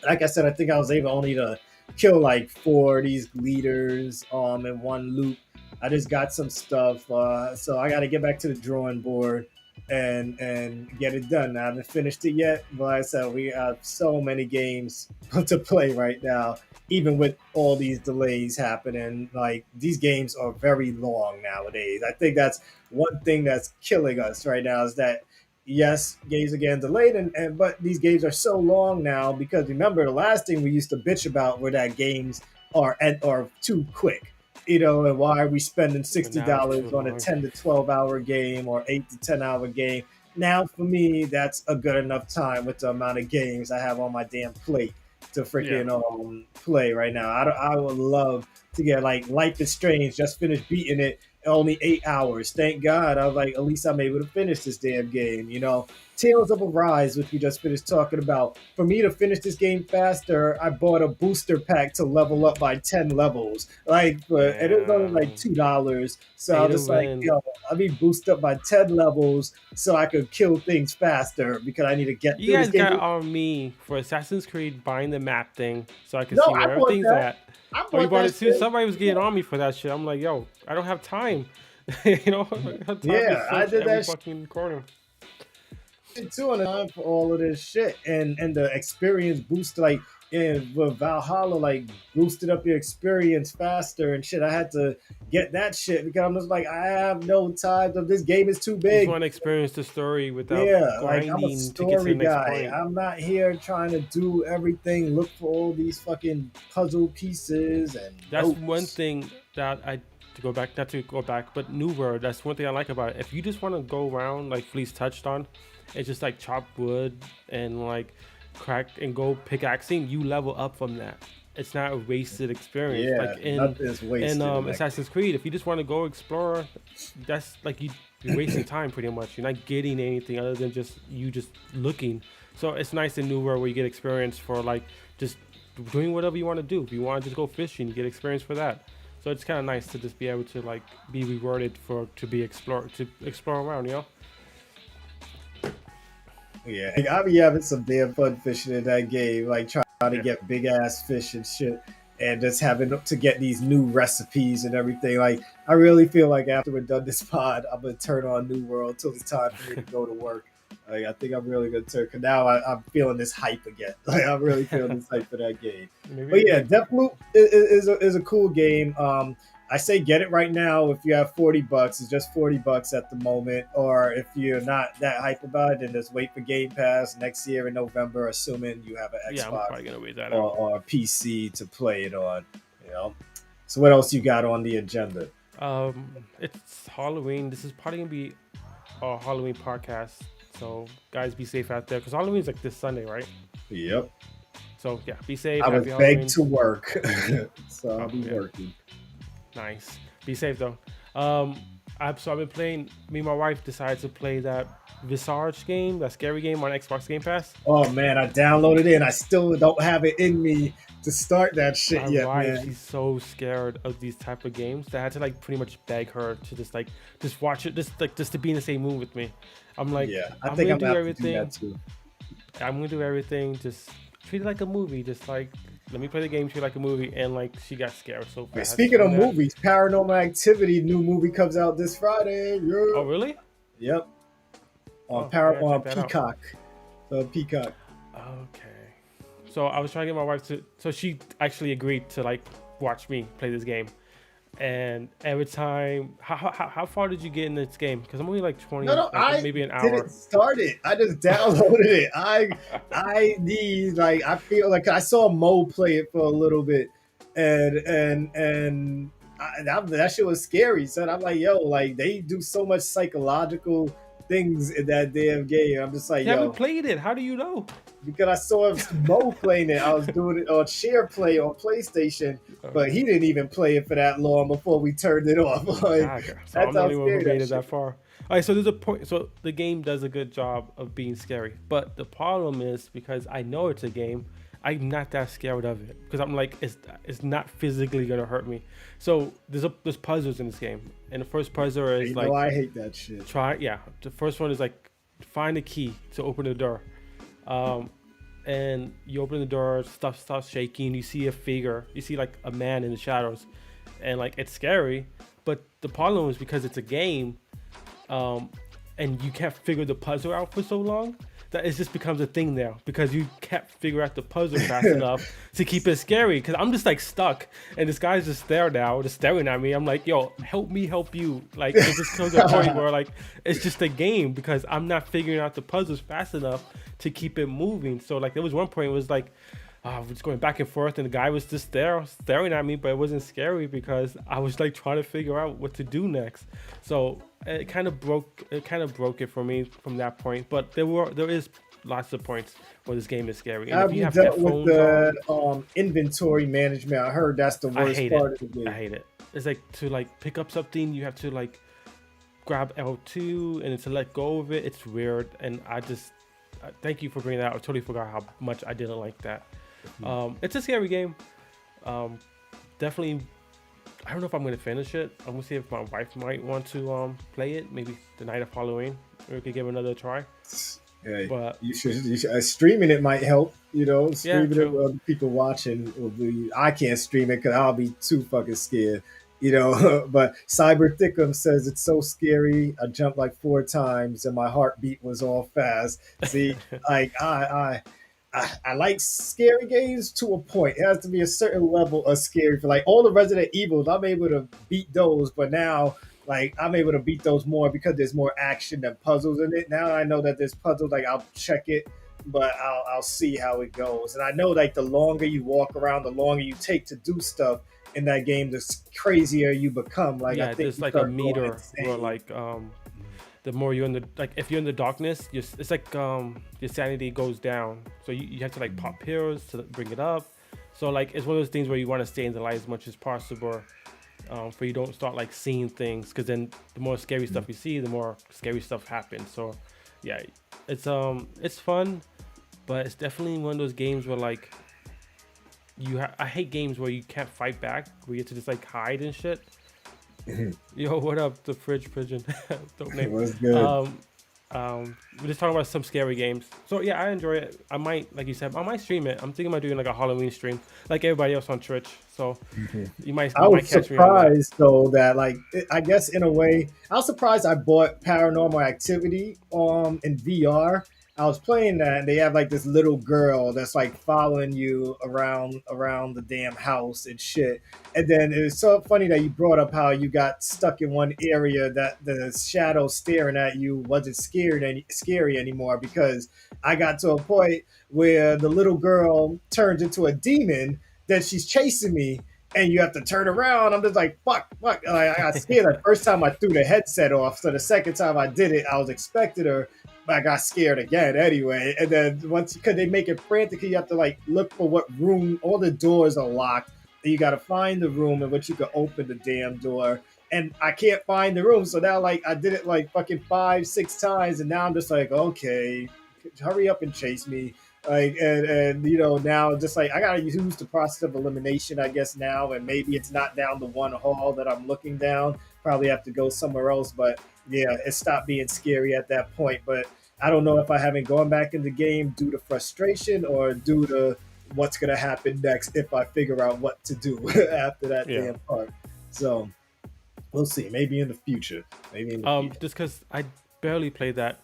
like I said, I think I was able only to kill like 4 of these leaders in one loop. I just got some stuff, so I got to get back to the drawing board and get it done. I haven't finished it yet, but like I said, we have so many games to play right now. Even with all these delays happening, like these games are very long nowadays. I think that's one thing that's killing us right now is that yes, games are getting delayed, and but these games are so long now because remember the last thing we used to bitch about were that games are too quick. And why are we spending But now it's too $60 on a long. 10 to 12 hour game or 8 to 10 hour game? Now for me, that's a good enough time with the amount of games I have on my damn plate to Yeah. freaking play right now. I would love to get like Life is Strange. Just finished beating it only 8 hours. Thank God. I was like, at least I'm able to finish this damn game. Tales of Arise, which we just finished talking about. For me to finish this game faster, I bought a booster pack to level up by 10 levels. And it was only like Damn. $2. So I Pay was to just like, win. I mean, boost up by 10 levels so I could kill things faster because I need to get You through this guys game. got on me for Assassin's Creed buying the map thing so I could No, see I where bought everything's that. at. I Oh, you bought bought that it too? shit. Somebody was getting on me for that shit. I'm like, yo, I don't have time. I don't have time to Yeah, I search did every that shit fucking corner. too on the time for all of this shit and the experience boost and with Valhalla boosted up your experience faster and shit. I had to get that shit because I'm just like I have no time. This game is too You just big. want to experience the story without Yeah, like I'm a grinding to get to the story next guy. point. I'm not here trying to do everything, look for all these fucking puzzle pieces and That's one notes. thing that I to go back, not to go back, but New World. That's one thing I like about it. If you just want to go around, like Fleece touched on, it's just like chop wood and like crack and go pickaxing. You level up from that. It's not a wasted experience. Yeah, Like nothing's in wasted in that game. Assassin's Creed, if you just want to go explore, that's like you're wasting time pretty much. You're not getting anything other than just looking. So it's nice in New World where you get experience for like just doing whatever you want to do. If you want to just go fishing, you get experience for that. So it's kind of nice to just be able to like be rewarded for to explore around, you know. Yeah, like, I be having some damn fun fishing in that game, like trying to Yeah. get big ass fish and shit, and just having to get these new recipes and everything. Like, I really feel like after we're done this pod, I'm gonna turn on New World till it's time for me to go to work. Like, I think I'm really gonna turn. Cause now I'm feeling this hype again. Like I'm really feeling this hype for that game. But Maybe yeah, like Deathloop is a cool game. I say get it right now if you have $40. It's just $40 at the moment. Or if you're not that hype about it, then just wait for Game Pass next year in November, assuming you have an yeah, I'm Xbox probably gonna wait that out. or a PC to play it on. You know. So what else you got on the agenda? It's Halloween. This is probably gonna be a Halloween podcast. So guys, be safe out there because Halloween's like this Sunday, right? Yep. So yeah, be safe. I was Happy begged Halloween. to work, so I'll Oh be yeah, working. nice. Be safe though. Um, I've been playing. Me and my wife decided to play that Visage game, that scary game on Xbox Game Pass. Oh man, I downloaded it and I still don't have it in me to start that shit My yet, wife, man. she's so scared of these type of games that I had to like pretty much beg her to just watch it, just to be in the same mood with me. I'm like, Yeah, I I'm think gonna I'm gonna do have to do everything. that too. I'm gonna do everything. Just treat it like a movie. Just like let me play the game, treat it like a movie, and like she got scared so Wait, fast speaking from of that. movies, Paranormal Activity new movie comes out this Friday. Oh Yeah. really? Yep, Oh, I gotta On check that out. Peacock. Peacock. Okay. So I was trying to get my wife to. So she actually agreed to like watch me play this game. And every time, how far did you get in this game? Because I'm only like No, 20, no, like I maybe an didn't hour. start it. I just downloaded it. I need like I feel like I saw Mo play it for a little bit, and that shit was scary. So I'm like, yo, like they do so much psychological things in that damn game. I'm just like, You haven't yo, played it. How do you know? because I saw Mo playing it. I was doing it on share play on PlayStation, but Okay. he didn't even play it for that long before we turned it off. Like Okay. So that's I'm the how only one who scary made that it that shit. far. All right. So there's a point. So the game does a good job of being scary, but the problem is because I know it's a game, I'm not that scared of it because I'm like it's not physically gonna hurt me. So there's puzzles in this game, and the first puzzle is You know, like I hate that shit. try yeah. The first one is like find a key to open the door. Um, and you open the door, stuff starts shaking. You see a figure, you see like a man in the shadows, and like it's scary. But the problem is because it's a game, um, and you can't figure the puzzle out for so long that it just becomes a thing now because you can't figure out the puzzle fast enough to keep it scary. Because I'm just like stuck, and this guy's just there now, just staring at me. I'm like, yo, help me, help you. Like it just comes to a point where like it's just a game because I'm not figuring out the puzzles fast enough to keep it moving. So like there was one point it was like. We're just going back and forth, and the guy was just there staring at me, but it wasn't scary because I was like trying to figure out what to do next. So it kind of broke it for me from that point. But there is lots of points where this game is scary, and if Have you you have dealt with headphones on, the inventory management? I heard that's the I worst hate it. part of the I game. hate it. It's like to like pick up something, you have to like grab L2, and to let go of it, it's weird. And thank you for bringing that up. I totally forgot how much I didn't like that. It's a scary game. Definitely. I don't know if I'm gonna finish it. I'm gonna see if my wife might want to play it. Maybe the night of Halloween, we could give it another try. Yeah, But you should streaming it might help. You know, yeah, streaming it true. with other people watching will be. I can't stream it because I'll be too fucking scared. You know, but Cyber Thickum says it's so scary. I jumped like 4 times and my heartbeat was all fast. See, like I like scary games to a point. It has to be a certain level of scary. For like all the Resident Evils, I'm able to beat those, but now like I'm able to beat those more because there's more action than puzzles in it. Now I know that there's puzzles, like I'll check it, but I'll see how it goes. And I know like the longer you walk around, the longer you take to do stuff in that game, the crazier you become. Like I Yeah, think there's you like a start going meter where insane. like the more you're in the like if you're in the darkness, it's like your sanity goes down. So you have to like pop pills to bring it up. So like it's one of those things where you want to stay in the light as much as possible, for you don't start like seeing things because then the more scary stuff you see, the more scary stuff happens. So yeah, it's fun, but it's definitely one of those games where like I hate games where you can't fight back, where you have to just like hide and shit. Yo, what up, the fridge pigeon? Dope It name. was good. Um, We're just talking about some scary games. So yeah, I enjoy it. I might, like you said, I might stream it. I'm thinking about doing like a Halloween stream, like everybody else on Twitch. So I you might was catch me on that. surprised though that I guess in a way I was surprised I bought Paranormal Activity in VR. I was playing that and they have like this little girl that's like following you around the damn house and shit. And then it was so funny that you brought up how you got stuck in one area that the shadow staring at you wasn't scary anymore because I got to a point where the little girl turns into a demon that she's chasing me and you have to turn around. I'm just like, fuck. I got scared. The first time I threw the headset off. So the second time I did it, I was expecting her, but I got scared again anyway. And then once, because they make it frantic, you have to like look for what room, all the doors are locked. And you got to find the room in which you can open the damn door. And I can't find the room. So now, like, I did it like fucking 5, 6 times. And now I'm just like, okay, hurry up and chase me like and you know now just like I gotta use the process of elimination I guess now and maybe it's not down the one hall that I'm looking down, probably have to go somewhere else, but yeah, it stopped being scary at that point. But I don't know if I haven't gone back in the game due to frustration or due to what's gonna happen next if I figure out what to do after that Yeah. damn part. So we'll see, maybe in the future, maybe in the future. Just because I barely played that,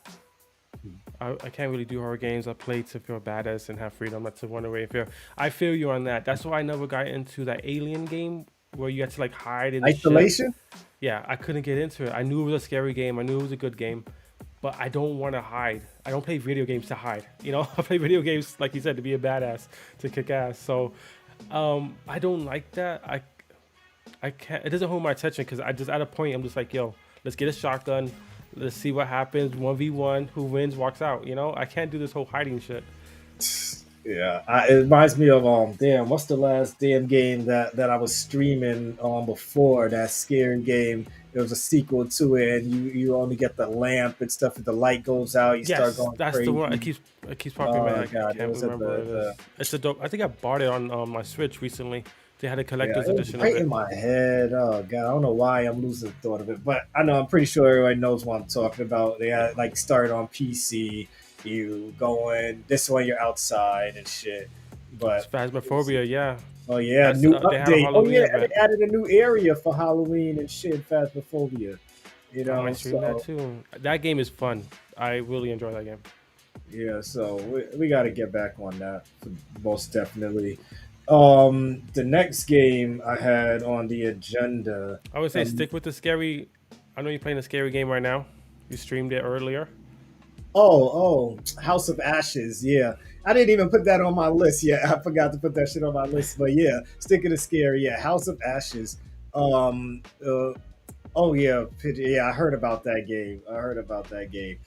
I can't really do horror games. I play to feel badass and have freedom, not to run away and fear. I feel you on that. That's why I never got into that Alien game where you had to like hide in the ship. Isolation. Yeah, I couldn't get into it. I knew it was a scary game. I knew it was a good game, but I don't want to hide. I don't play video games to hide. You know, I play video games like you said to be a badass, to kick ass. So, I don't like that. I can't. It doesn't hold my attention because I just at a point I'm just like, yo, let's get a shotgun. Let's see what happens. 1v1. Who wins walks out. You know, I can't do this whole hiding shit. Yeah, it reminds me of damn, what's the last damn game that I was streaming before that scary game? There was a sequel to it, and you only get the lamp and stuff. If the light goes out, you start Yes, going that's the one. crazy. It keeps popping in my Oh head. I god, it can't was at remember what it is. It's a dope. I think I bought it on my Switch recently. They had a yeah, collector's it was edition of right in it. my head. Oh god, I don't know why I'm losing the thought of it, but I know I'm pretty sure everybody knows what I'm talking about. They had like started on PC. You going this way, you're outside and shit. But Phasmophobia, yeah. oh yeah, That's new they have a update. Oh Halloween yeah, and they event. added a new area for Halloween and shit, Phasmophobia. You I know, might stream that so too. That game is fun. I really enjoy that game. yeah, so we got to get back on that most definitely. The next game I had on the agenda. I would say Um, stick with the scary. I know you're playing a scary game right now. You streamed it earlier. House of Ashes. Yeah, I didn't even put that on my list yet. I forgot to put that shit on my list. But yeah, sticking to scary. Yeah, House of Ashes. Um, uh, oh yeah, yeah. I heard about that game. I heard about that game.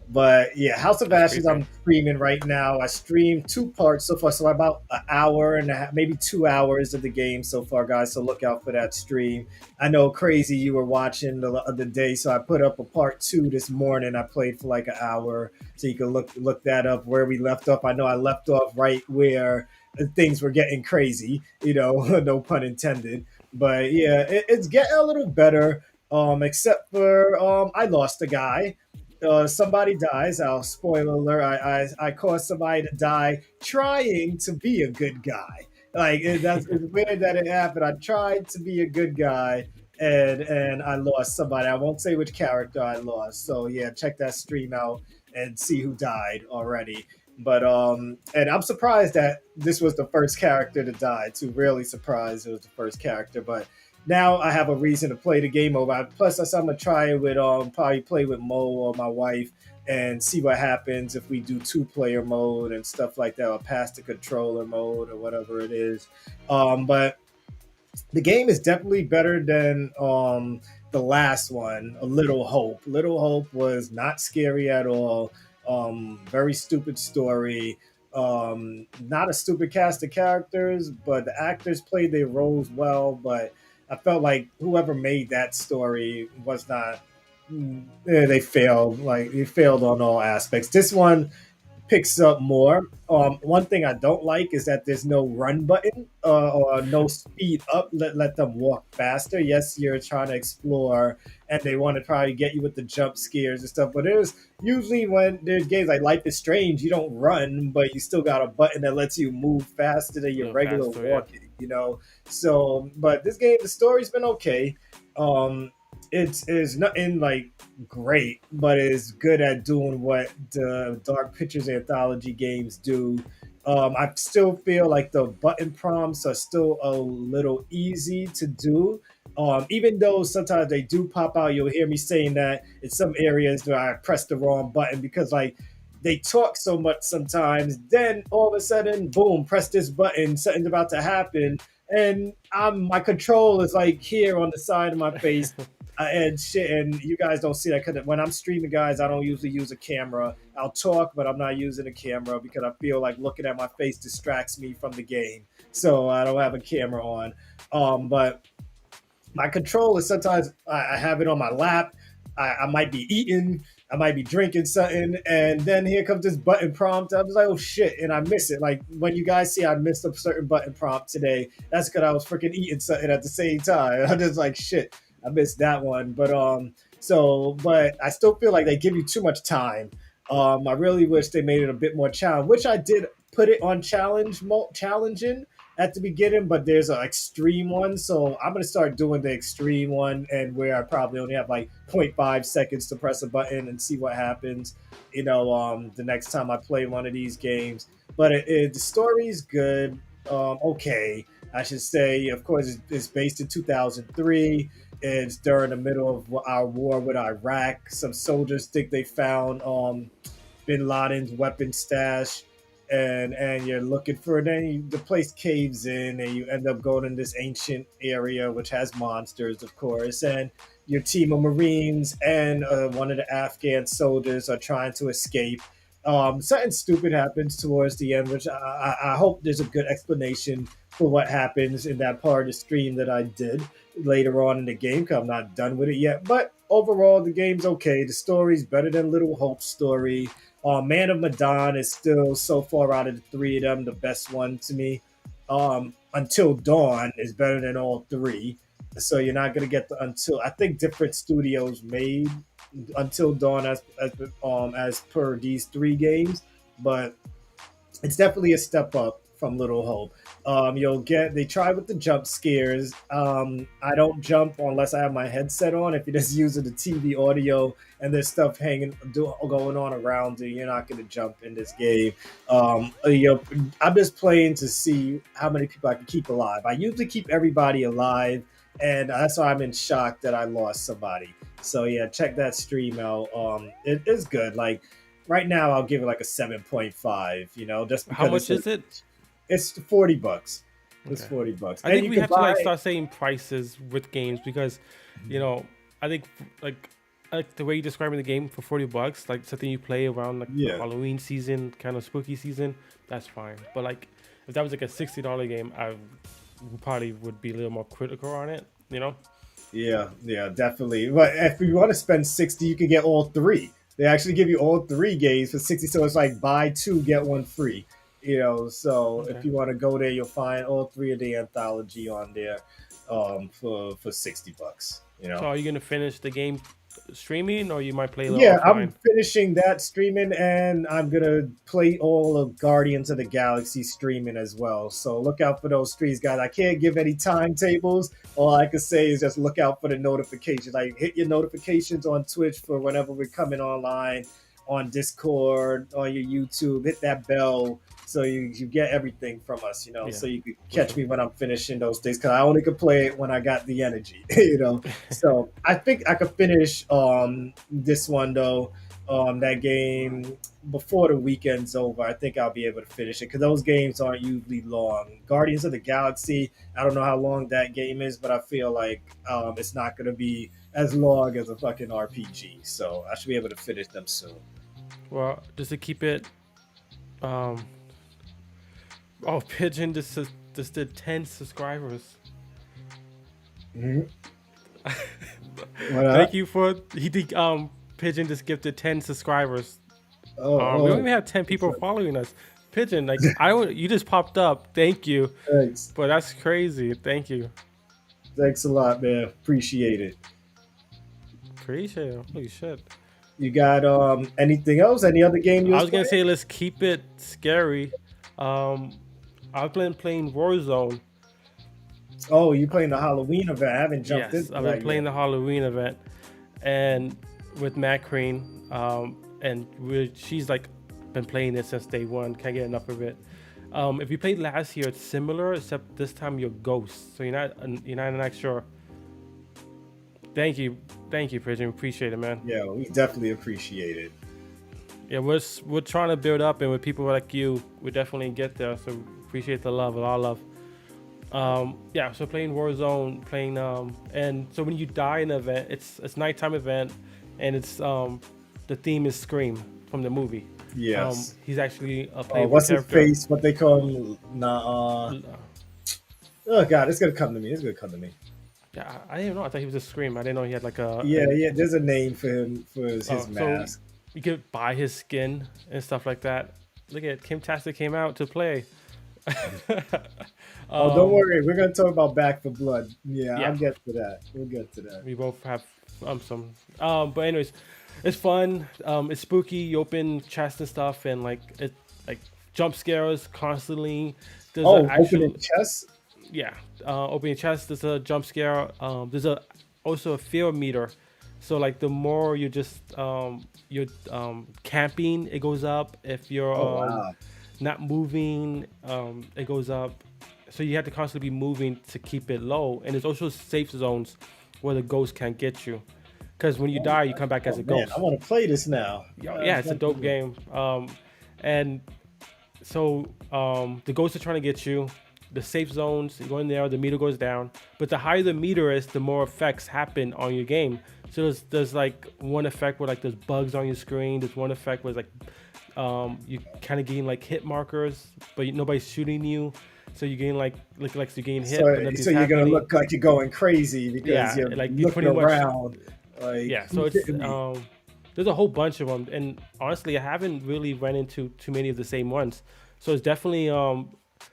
But yeah, House of That's Ashes, creepy. I'm streaming right now. I streamed two parts so far, so about an hour and a half, maybe 2 hours of the game so far, guys. So look out for that stream. I know crazy you were watching the other day, so I put up a part two this morning. I played for like an hour, so you can look that up where we left off. I know I left off right where things were getting crazy, no pun intended. But yeah, it's getting a little better. Except for I lost a guy, somebody dies. I'll spoiler alert. I caused somebody to die trying to be a good guy. Like it's weird that it happened. I tried to be a good guy, and I lost somebody. I won't say which character I lost. So yeah, check that stream out and see who died already. But and I'm surprised that this was the first character to die. Too really surprised it was the first character, but now I have a reason to play the game over. Plus, I'm gonna try it with probably play with Mo or my wife and see what happens if we do two-player mode and stuff like that, or pass the controller mode or whatever it is. But the game is definitely better than the last one, A Little Hope. Little Hope was not scary at all. Very stupid story. Not a stupid cast of characters, but the actors played their roles well. But I felt like whoever made that story was not. They failed. Like they failed on all aspects. This one picks up more. One thing I don't like is that there's no run button or no speed up. Let them walk faster. Yes, you're trying to explore, and they want to probably get you with the jump scares and stuff. But there's usually when there's games like Life is Strange, you don't run, but you still got a button that lets you move faster than A your little regular faster, yeah. walking. You know, so but this game, the story's been okay. Um, it's nothing like great, but is good at doing what the Dark Pictures anthology games do. I still feel like the button prompts are still a little easy to do. Even though sometimes they do pop out, you'll hear me saying that in some areas where I pressed the wrong button because like they talk so much sometimes. Then all of a sudden, boom, press this button, something's about to happen, and my control is like here on the side of my face and shit. And you guys don't see that because when I'm streaming, guys, I don't usually use a camera. I'll talk, but I'm not using a camera because I feel like looking at my face distracts me from the game. So I don't have a camera on. But my controller sometimes I have it on my lap. I might be eating, I might be drinking something, and then here comes this button prompt. I was like, oh shit, and I miss it. Like when you guys see I missed a certain button prompt today, that's because I was freaking eating something at the same time. I'm just like shit, I missed that one. But I still feel like they give you too much time. I really wish they made it a bit more challenge, which I did put it on challenging at the beginning, but there's an extreme one. So I'm gonna start doing the extreme one, and where I probably only have like zero point 0.5 seconds to press a button and see what happens. The next time I play one of these games. But the story's good. Okay, I should say. Of course, it's based in 2003. It's during the middle of our war with Iraq. Some soldiers think they found Bin Laden's weapon stash, and you're looking for it. Then the place caves in, and you end up going in this ancient area which has monsters, of course. And your team of Marines and one of the Afghan soldiers are trying to escape. Something stupid happens towards the end, which I hope there's a good explanation for what happens in that part of the stream that I did later on in the game, because I'm not done with it yet. But overall, the game's okay. The story's better than Little Hope's story. Man of Medan is still so far out of the three of them the best one to me. Until Dawn is better than all three. So you're not gonna get the Until. I think different studios made Until Dawn as per these three games, but it's definitely a step up from Little Hope. They try with the jump scares. I don't jump unless I have my headset on. If you're just using the TV audio and there's stuff going on around you, you're not going to jump in this game. I'm just playing to see how many people I can keep alive. I usually keep everybody alive, and that's why I'm in shock that I lost somebody. So yeah, check that stream out. It is good. Like right now, I'll give it like a 7.5. Just How because much is it? it's $40. It's Okay. $40, I and think you we can have to buy. like start saying prices with games because, you know, I think like the way you're describing the game for $40, like something you play around like the Yeah, Halloween season, kind of spooky season, that's fine. But like if that was like a $60 game, I probably would be a little more critical on it. You know? yeah, definitely. But if you want to spend 60, you can get all three. They actually give you all three games for 60, so it's like buy two get one free. So if Okay. you want to go there, you'll find all three of the anthology on there, for $60. So are you gonna finish the game streaming, or you might play a little Yeah, I'm offline? finishing that streaming, and I'm gonna play all of Guardians of the Galaxy streaming as well. So look out for those streams, guys. I can't give any timetables. All I can say is just look out for the notifications. Like hit your notifications on Twitch for whenever we're coming online, on Discord, on your YouTube. Hit that bell so you get everything from us. Yeah, So you can for catch sure. me when I'm finishing those things, because I only can play it when I got the energy. So I think I could finish this one though, that game before the weekend's over. I think I'll be able to finish it because those games aren't usually long. Guardians of the Galaxy, I don't know how long that game is, but I feel like it's not going to be as long as a fucking RPG. So I should be able to finish them soon. Well, just to keep it, um, oh, Pigeon just did 10 subscribers. Mhm. What Thank up? you for he did Pigeon just gifted 10 subscribers. We don't Oh, even have 10 what's people up? following us. Pigeon, like I don't, you just popped up. Thank you, Thanks. but that's crazy. Thank you. Thanks a lot, man. Appreciate it. Appreciate it. Holy shit. You got anything else? Any other game you I was was gonna playing? say let's keep it scary. Um, I've been playing Warzone. Oh, you playing the Halloween event? I haven't jumped Yes, into I've been that playing yet. the Halloween event, and with MadKing, and she's like been playing it since day one. Can't get enough of it. If you played last year, it's similar, except this time you're Ghost, so you're not sure. Thank you, Pigeon. Appreciate it, man. Yeah, we definitely appreciate it. Yeah, we're trying to build up, and with people like you, we definitely get there. So appreciate the love, a lot of love. Yeah, so playing Warzone, playing and so when you die in an event, it's nighttime event, and it's the theme is Scream from the movie. Yes. He's actually a playable What's his character. face? What they call him? Nah. Oh God, it's gonna come to me. It's gonna come to me. Yeah, I didn't know. I thought he was a Scream. I didn't know he had like a Yeah, an yeah. There's a name for him for his so mask. you could buy his skin and stuff like that. Look at Kim Tastic came out to play. Oh, don't um, worry. We're gonna talk about Back for Blood. Yeah, I'll yeah, get to that. We'll get to that. we both have some. But anyways, it's fun. It's spooky. You open chests and stuff, and like it like jump scares constantly. There's an Oh, opening actual chest. yeah. Opening chest. There's a jump scare. There's a also a fear meter. So like the more you just you're camping, it goes up. If you're Oh wow. not moving, it goes up. So you have to constantly be moving to keep it low. And there's also safe zones where the ghost can't get you. Because when you Oh, die, you come back as oh a man, I ghost. want to play this now. Yeah, it's a dope Definitely. game. And so the ghosts are trying to get you. The safe zones, you go in there, the meter goes down. But the higher the meter is, the more effects happen on your game. So there's like one effect where like there's bugs on your screen. There's one effect where like you kind of gain like hit markers, but nobody's shooting you. So you gain like you gain hit, but So nothing's you're gonna happening. look like you're going crazy because Yeah, you're like you looking pretty much around. Like, yeah. So you it's kidding me? there's a whole bunch of them, and honestly, I haven't really run into too many of the same ones. So it's definitely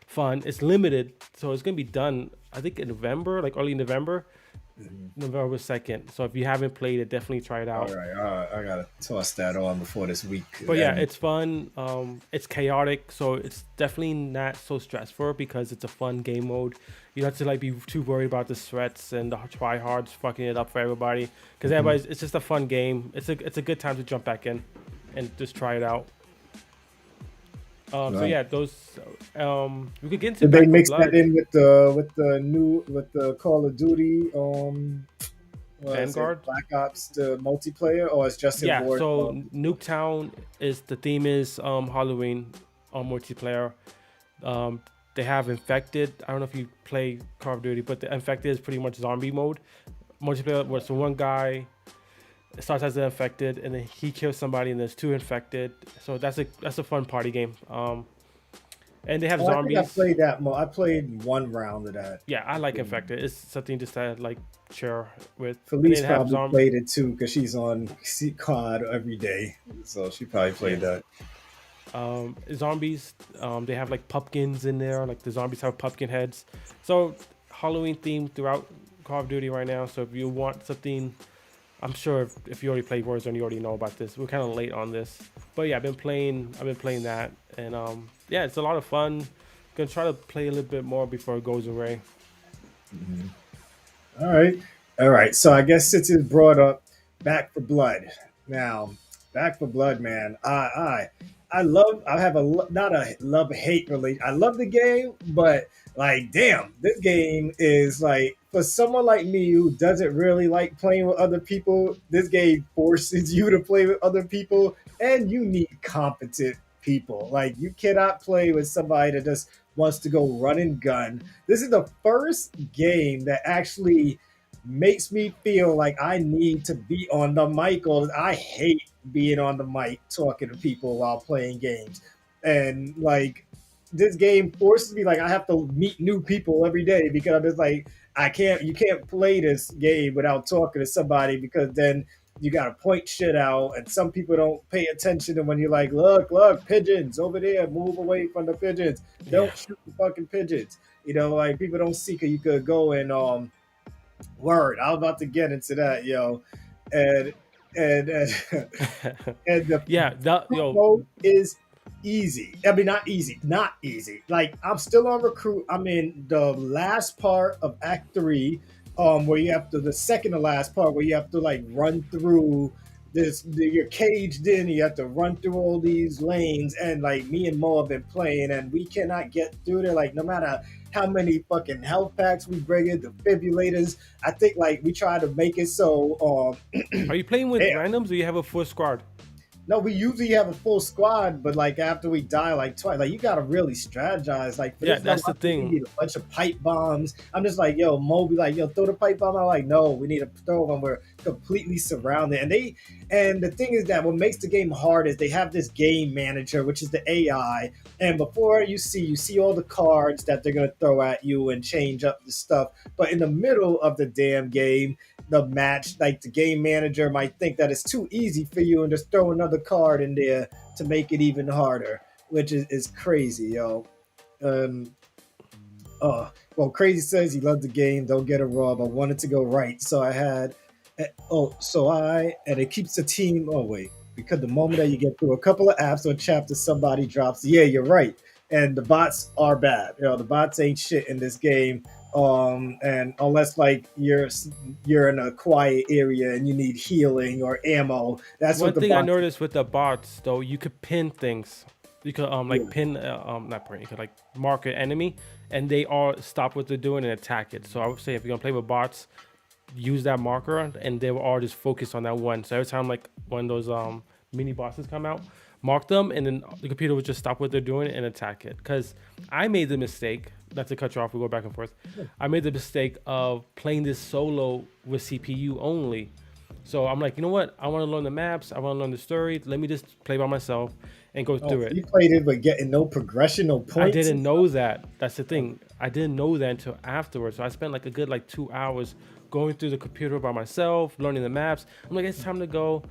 fun. It's limited, so it's gonna be done. I think in November, like early November, Mhm. November 2nd. So if you haven't played it, definitely try it All out. right, I gotta toss that on before this week. But yeah, And it's fun. It's chaotic, so it's definitely not so stressful because it's a fun game mode. You don't have to like be too worried about the threats and the tryhards fucking it up for everybody. Because Mhm. everybody's, it's just a fun game. It's a good time to jump back in and just try it out. So Right. yeah, those. We could get into Did they Back for mix that Blood, in with the new with the Call of Duty was it Vanguard. Black Ops the multiplayer or it's just in Yeah, board so multiplayer? Nuketown is the theme is Halloween multiplayer. Um, they have infected. I don't know if you play Call of Duty, but the infected is pretty much zombie mode. Multiplayer, where so one guy starts as an infected, and then he kills somebody, and there's two infected. So that's a fun party game. And they have Oh, I think I zombies. played that I played one round of that. Yeah, I like infected. It's something just to like share with. And Felice then they have probably played it too because she's on COD every day, so she probably yeah. played that. Zombies. They have like pumpkins in there. Like the zombies have pumpkin heads. So Halloween theme throughout Call of Duty right now. So if you want something, I'm sure if you already played Warzone, you already know about this. We're kind of late on this, but yeah, I've been playing that, and yeah, it's a lot of fun. Gonna try to play a little bit more before it goes away. Mhm. All right, all right. So I guess since it's brought up, Back for Blood. Now, Back for Blood, man. I love. I have not a love hate relation. I love the game, but like, damn, this game is like for someone like me who doesn't really like playing with other people. This game forces you to play with other people, and you need competent people. Like, you cannot play with somebody that just wants to go run and gun. This is the first game that actually makes me feel like I need to be on the mic, or I hate being on the mic talking to people while playing games. And like, this game forces me, like, I have to meet new people every day because it's like I can't you can't play this game without talking to somebody because then you gotta point shit out, and some people don't pay attention. And when you're like, look, pigeons over there, move away from the pigeons. Yeah. Don't shoot the fucking pigeons. Like people don't see you could go and word. I was about to get into that, yo, and and and the Yeah, that recruit yo, mode is easy. I mean, not easy. Like I'm still on recruit. I'm in the last part of Act 3, where you have to the second to last part where you have to like run through you're caged in. You have to run through all these lanes, and like me and Mo have been playing, and we cannot get through there. Like no matter how many fucking health packs we bring in, defibrillators. I think like we try to make it so are you playing with damn. randoms or you have a full squad? No, we usually have a full squad, but like after we die like twice, like you gotta really strategize. Like for Yeah, this level, that's the I think we thing. need a bunch of pipe bombs. I'm just like, yo, Mo be like, yo, throw the pipe bomb. I'm like, no, we need to throw them. We're completely surrounded. And the thing is that what makes the game hard is they have this game manager, which is the AI. And before you see all the cards that they're gonna throw at you and change up the stuff. But in the middle of the damn game, the match, like the game manager might think that it's too easy for you and just throw another card in there to make it even harder, which is crazy, yo. Um, well, Crazy says he loved the game. Don't get it wrong. I wanted to go right, so I had. And it keeps the team. Oh wait, because the moment that you get through a couple of apps or chapters, somebody drops. Yeah, you're right. And the bots are bad. The bots ain't shit in this game. And unless like you're in a quiet area and you need healing or ammo, that's what One the thing I bots. noticed with the bots though, you could pin things. You could Yeah. like pin not pin. You could like mark an enemy, and they all stop what they're doing and attack it. So I would say if you're gonna play with bots, use that marker, and they will all just focus on that one. So every time like when those mini bosses come out, mark them, and then the computer would just stop what they're doing and attack it. Because I made the mistake, not to cut you off, we go back and forth. I made the mistake of playing this solo with CPU only. So I'm like, you know what? I want to learn the maps. I want to learn the story. Let me just play by myself and go Oh, through so it. you played it but getting no progression, no I points. didn't know that. That's the thing. I didn't know that until afterwards. So I spent like a good like 2 hours going through the computer by myself, learning the maps. I'm like, it's time to go.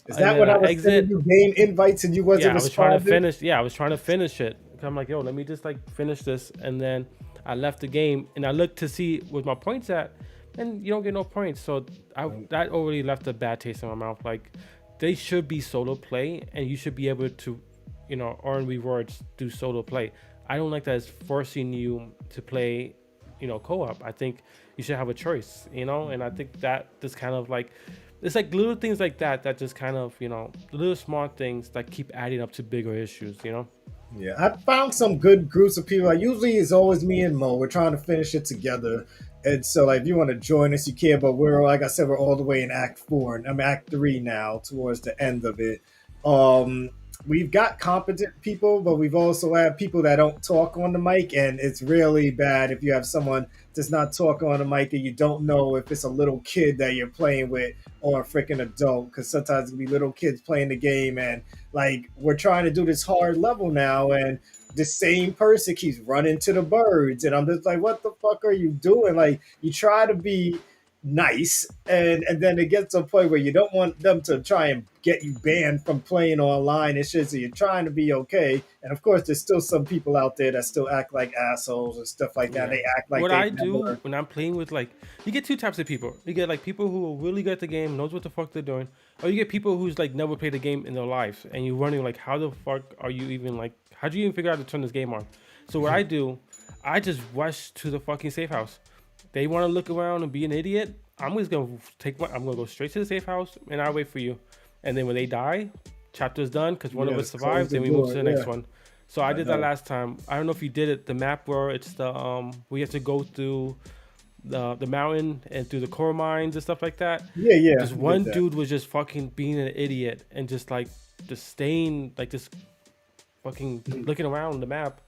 Is And that then when I I was sending exit. you game invites and you wasn't Yeah, I was trying to responding? finish. Yeah, I was trying to finish it. I'm like, yo, let me just like finish this. And then I left the game and I looked to see where my points at, and you don't get no points. So that already left a bad taste in my mouth. Like, they should be solo play, and you should be able to, earn rewards through solo play. I don't like that it's forcing you to play, co-op. I think you should have a choice, and I think that just kind of like, it's like little things like that just kind of, little small things that keep adding up to bigger issues. Yeah, I found some good groups of people. Like usually it's always me and Mo. We're trying to finish it together. And so like if you want to join us, you can, but we're like I said, we're all the way in Act 4. And I'm Act 3 now, towards the end of it. Um we've got competent people, but we've also had people that don't talk on the mic, and it's really bad if you have someone that's not talking on the mic and you don't know if it's a little kid that you're playing with or a freaking adult, because sometimes it can be little kids playing the game, and like we're trying to do this hard level now, and the same person keeps running to the birds, and I'm just like, what the fuck are you doing? Like you try to be nice, and then it gets to a point where you don't want them to try and get you banned from playing online and shit, so you're trying to be okay. And of course there's still some people out there that still act like assholes and stuff like that. Yeah. They act like What they've I do never. when I'm playing with like, you get two types of people. You get like people who are really good at the game, knows what the fuck they're doing, or you get people who's like never played a game in their life, and you're wondering like, how the fuck are you even like, how do you even figure out to turn this game on? So what I do, I just rush to the fucking safe house. They want to look around and be an idiot. I'm gonna go straight to the safe house, and I wait for you. And then when they die, chapter's done because one of us Yes, close survived. the Then we move to door. the Yeah, next one. So I I did that know. last time. I don't know if you did it. The map where it's the we have to go through the mountain and through the core mines and stuff like that. Yeah, yeah, This I did one that. dude was just fucking being an idiot and just staying like just fucking looking around the map.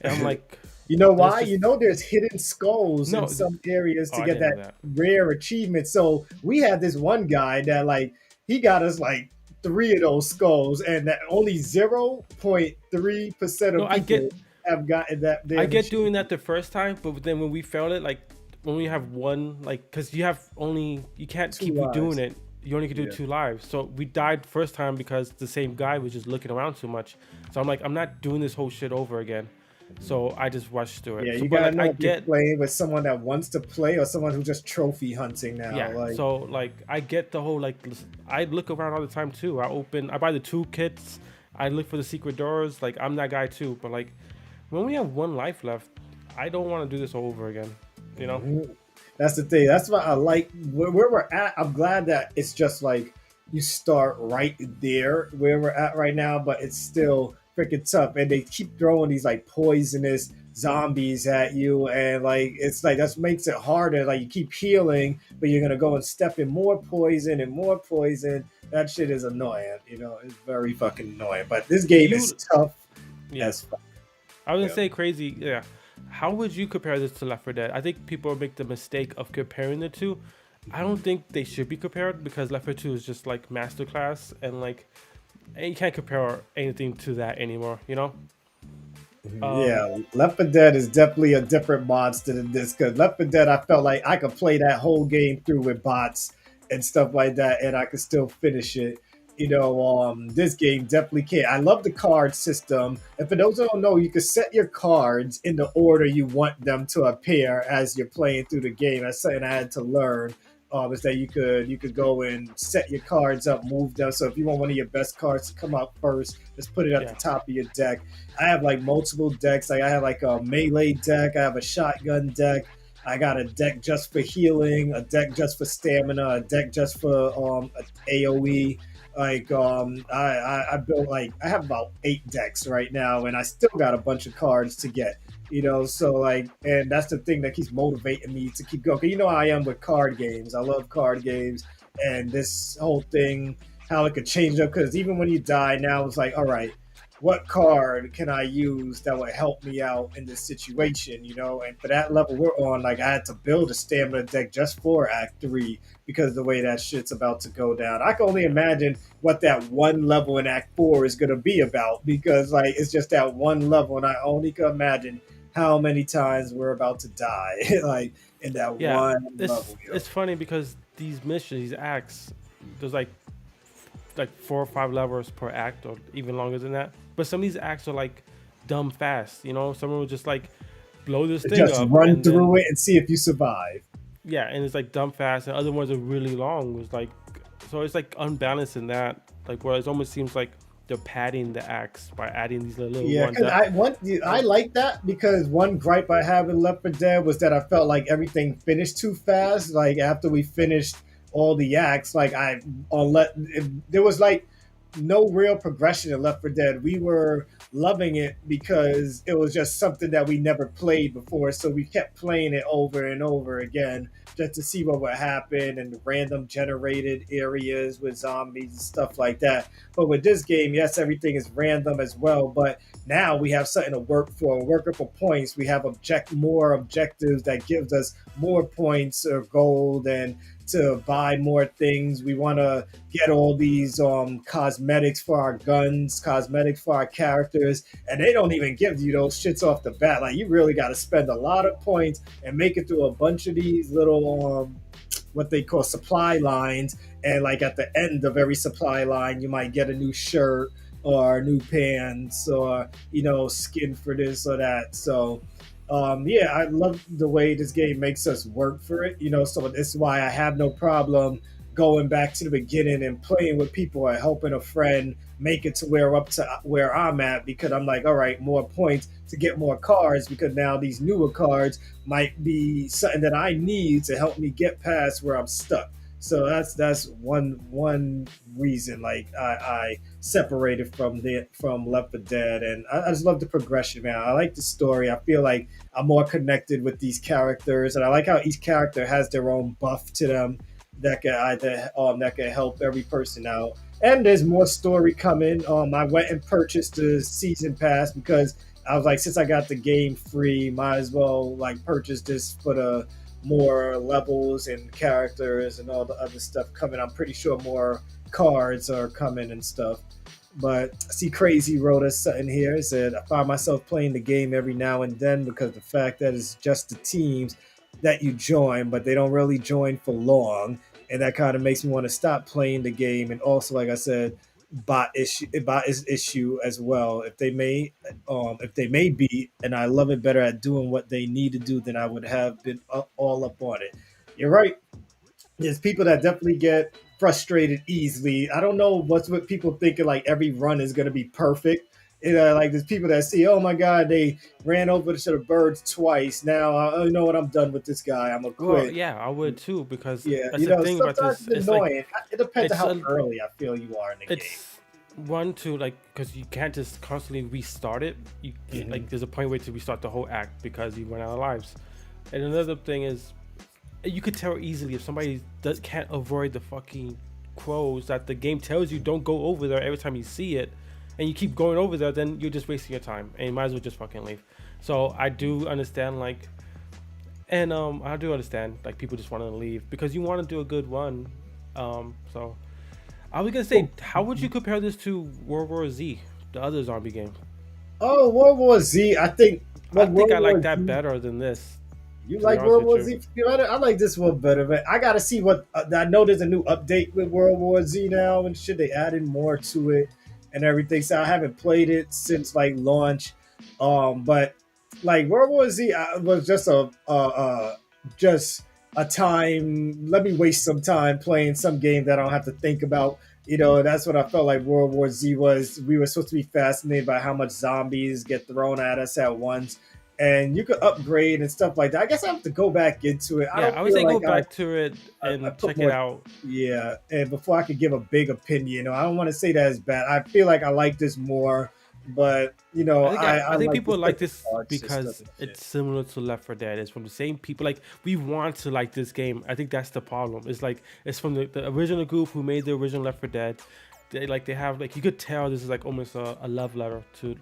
And I'm like, You know let's why? just There's hidden skulls in no. some areas Oh, to I get didn't know that that. rare achievement. So we had this one guy that like he got us like three of those skulls, and that only 0.3% No, of people have gotten that I damn get doing achievement. that the first time, but then when we failed it, like when we have one, like, cause you have only, you can't keep Two doing lives. it. you only could do Yeah. 2 lives. So we died first time because the same guy was just looking around too much. So I'm like, I'm not doing this whole shit over again. So I just rushed through Yeah, it. So, you but gotta like, I know if you're get, playing with someone that wants to play or someone who's just trophy hunting now. yeah. Like, So like, I get the whole like, I look around all the time too. I buy the toolkits. I look for the secret doors. Like, I'm that guy too. But like, when we have 1 life left, I don't want to do this all over again. You know? mhm. That's the thing. That's why I like where we're at. I'm glad that it's just like you start right there where we're at right now, but it's still freaking tough. And they keep throwing these like poisonous zombies at you, and like it's like that makes it harder. Like you keep healing, but you're gonna go and step in more poison and more poison. That shit is annoying. It's very fucking annoying. But this Do game is you? tough Yeah. as fuck. I was gonna Yeah. say crazy. Yeah. How would you compare this to Left 4 Dead? I think people make the mistake of comparing the two. I don't think they should be compared because Left 4 2 is just like masterclass and like and you can't compare anything to that anymore. You know? Um, Yeah, Left 4 Dead is definitely a different monster than this because Left 4 Dead, I felt like I could play that whole game through with bots and stuff like that, and I could still finish it. This game definitely can't. I love the card system, and for those who don't know, you can set your cards in the order you want them to appear as you're playing through the game. That's something I had to learn. Is that you could go and set your cards up, move them. So if you want one of your best cards to come out first, just put it at the yeah. top of your deck. I have like multiple decks. Like I have like a melee deck. I have a shotgun deck. I got a deck just for healing, a deck just for stamina, a deck just for AOE. Like I built like I have about 8 decks right now, and I still got a bunch of cards to get. So like, and that's the thing that keeps motivating me to keep going. 'Cause you know how I am with card games. I love card games, and this whole thing, how it could change up. Because even when you die, now it's like, all right, what card can I use that would help me out in this situation? And for that level we're on, like I had to build a stamina deck just for Act 3 because of the way that shit's about to go down. I can only Yeah. imagine what that one level in Act 4 is going to be about because like it's just that one level, and I only can imagine how many times we're about to die, like in that Yeah. one It's level, it's funny because these missions, these acts, there's like 4 or 5 levels per act or even longer than that. But some of these acts are like dumb fast. Someone will just like blow this thing just up run and then through it and see if you survive. yeah, and it's like dumb fast, and other ones are really long. It's like so it's like unbalanced in that, like where it almost seems like they're padding the acts by adding these little Yeah, ones because that I like that because one gripe I have with Left 4 Dead was that I felt like everything finished too fast. Like after we finished all the acts, like I on let there was like no real progression in Left 4 Dead. We were loving it because it was just something that we never played before, so we kept playing it over and over again just to see what would happen and the random generated areas with zombies and stuff like that. But with this game, yes, everything is random as well, but now we have something to work for, work up for points. We have more objectives that gives us more points or gold and to buy more things. We want to get all these cosmetics for our guns, cosmetics for our characters, and they don't even give you those shits off the bat. Like you really got to spend a lot of points and make it through a bunch of these little what they call supply lines. And like at the end of every supply line, you might get a new shirt or new pants or skin for this or that. So yeah, I love the way this game makes us work for it. So that's why I have no problem going back to the beginning and playing with people or helping a friend make it to where I'm at because I'm like, all right, more points to get more cards because now these newer cards might be something that I need to help me get past where I'm stuck. So that's one reason like I separated from Left 4 Dead, and I just love the progression, man. I like the story. I feel like I'm more connected with these characters, and I like how each character has their own buff to them that can help every person out. And there's more story coming. I went and purchased the season pass because I was like, since I got the game free, might as well like purchase this for the more levels and characters and all the other stuff coming. I'm pretty sure more cards are coming and stuff. But I see Crazy wrote us something here. It said, I find myself playing the game every now and then because the fact that it's just the teams that you join, but they don't really join for long. and that kind of makes me want to stop playing the game. And also, like I said, bot is issue as well. If they may be, and I love it better at doing what they need to do than I would have been all up on it. You're right. There's people that definitely get frustrated easily. I don't know what's with people thinking like every run is going to be perfect. Like there's people that see, oh my god, they ran over to the birds twice. Now you know what? I'm done with this guy. I'm gonna Well, quit. yeah, I would too because Yeah, that's the thing about sometimes this. it's It's like annoying. It depends on it's how a early I feel you are in the game. it's one to like because you can't just constantly restart it. You Hmm. like there's a point where to restart the whole act because you run out of lives. And another thing is you could tell easily if somebody can't avoid the fucking crows that the game tells you don't go over there every time you see it, and you keep going over there, then you're just wasting your time and you might as well just fucking leave. So I do understand like, and I do understand like people just want to leave because you want to do a good run. So I was gonna say, how would you compare this to World War Z, the other zombie game? Oh, World War Z. I think I well, think I World like War that Z. better than this, You to be like honest World with War you. Z better? I like this one better, but I gotta see what I know. There's a new update with World War Z now, and shit. They added more to it and everything. So I haven't played it since like launch. But like World War Z was just a time. Let me waste some time playing some game that I don't have to think about. That's what I felt like World War Z was. We were supposed to be fascinated by how much zombies get thrown at us at once, and you could upgrade and stuff like that. I guess I have to go back into it. I Yeah, don't I would feel say go like back to it I and put check it more. out. Yeah, and before I could give a big opinion, I don't want to say that it's bad. I feel like I like this more, but I I think like the people like second this guard system because and shit. it's similar to Left 4 Dead. It's from the same people. Like we want to like this game. I think that's the problem. It's like it's from the original group who made the original Left 4 Dead. They have like you could tell this is like almost a love letter to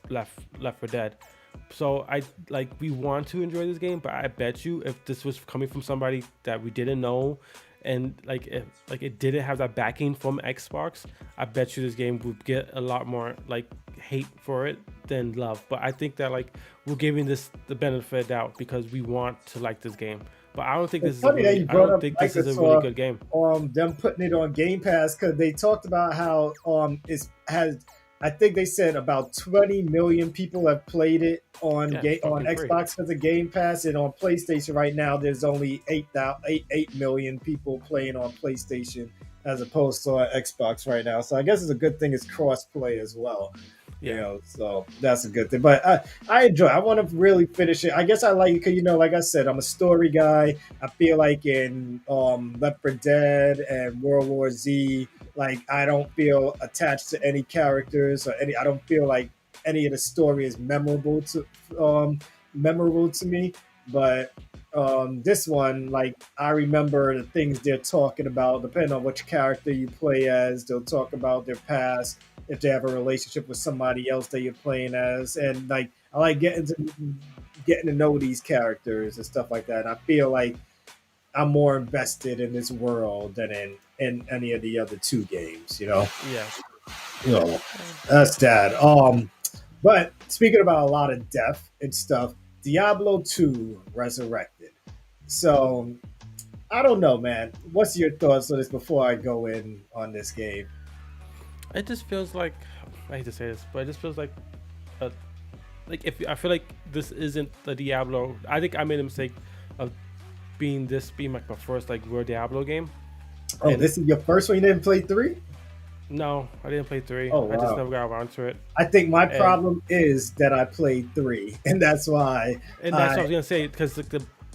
Left 4 Dead. So I like we want to enjoy this game, but I bet you if this was coming from somebody that we didn't know, and like if like it didn't have that backing from Xbox, I bet you this game would get a lot more like hate for it than love. But I think that like we're giving this the benefit of the doubt because we want to like this game. But I don't think this It's is a funny that really you I brought don't up think this is a really Microsoft, good game. them putting it on Game Pass because they talked about how it's has. I think they said about 20 million people have played it Yeah, it's on fucking free. Xbox because of Game Pass, and on PlayStation right now there's only 8 million people playing on PlayStation as opposed to on Xbox right now. So I guess it's a good thing it's cross play as well. Yeah. So that's a good thing. But I enjoy. I want to really finish it. I guess I like it because like I said, I'm a story guy. I feel like in Left 4 Dead and World War Z, like I don't feel attached to any characters or any. I don't feel like any of the story is um memorable to me. But this one, like I remember the things they're talking about. Depending on which character you play as, they'll talk about their past if they have a relationship with somebody else that you're playing as, and like I like getting to know these characters and stuff like that. And I feel like I'm more invested in this world than in any of the other two games. Yeah. You that's that. But speaking about a lot of death and stuff, Diablo 2 Resurrected. So I don't know, man. What's your thoughts on this before I go in on this game? It just feels like I hate to say this, but it just feels a, like if I feel like this isn't the Diablo. I think I made a mistake of being like my first like real Diablo game. Oh, And this is your first one. You didn't play three? no, I didn't play three. Oh I just wow. never got around to it. I think my And problem is that I played three, and that's why that's what I I was gonna say because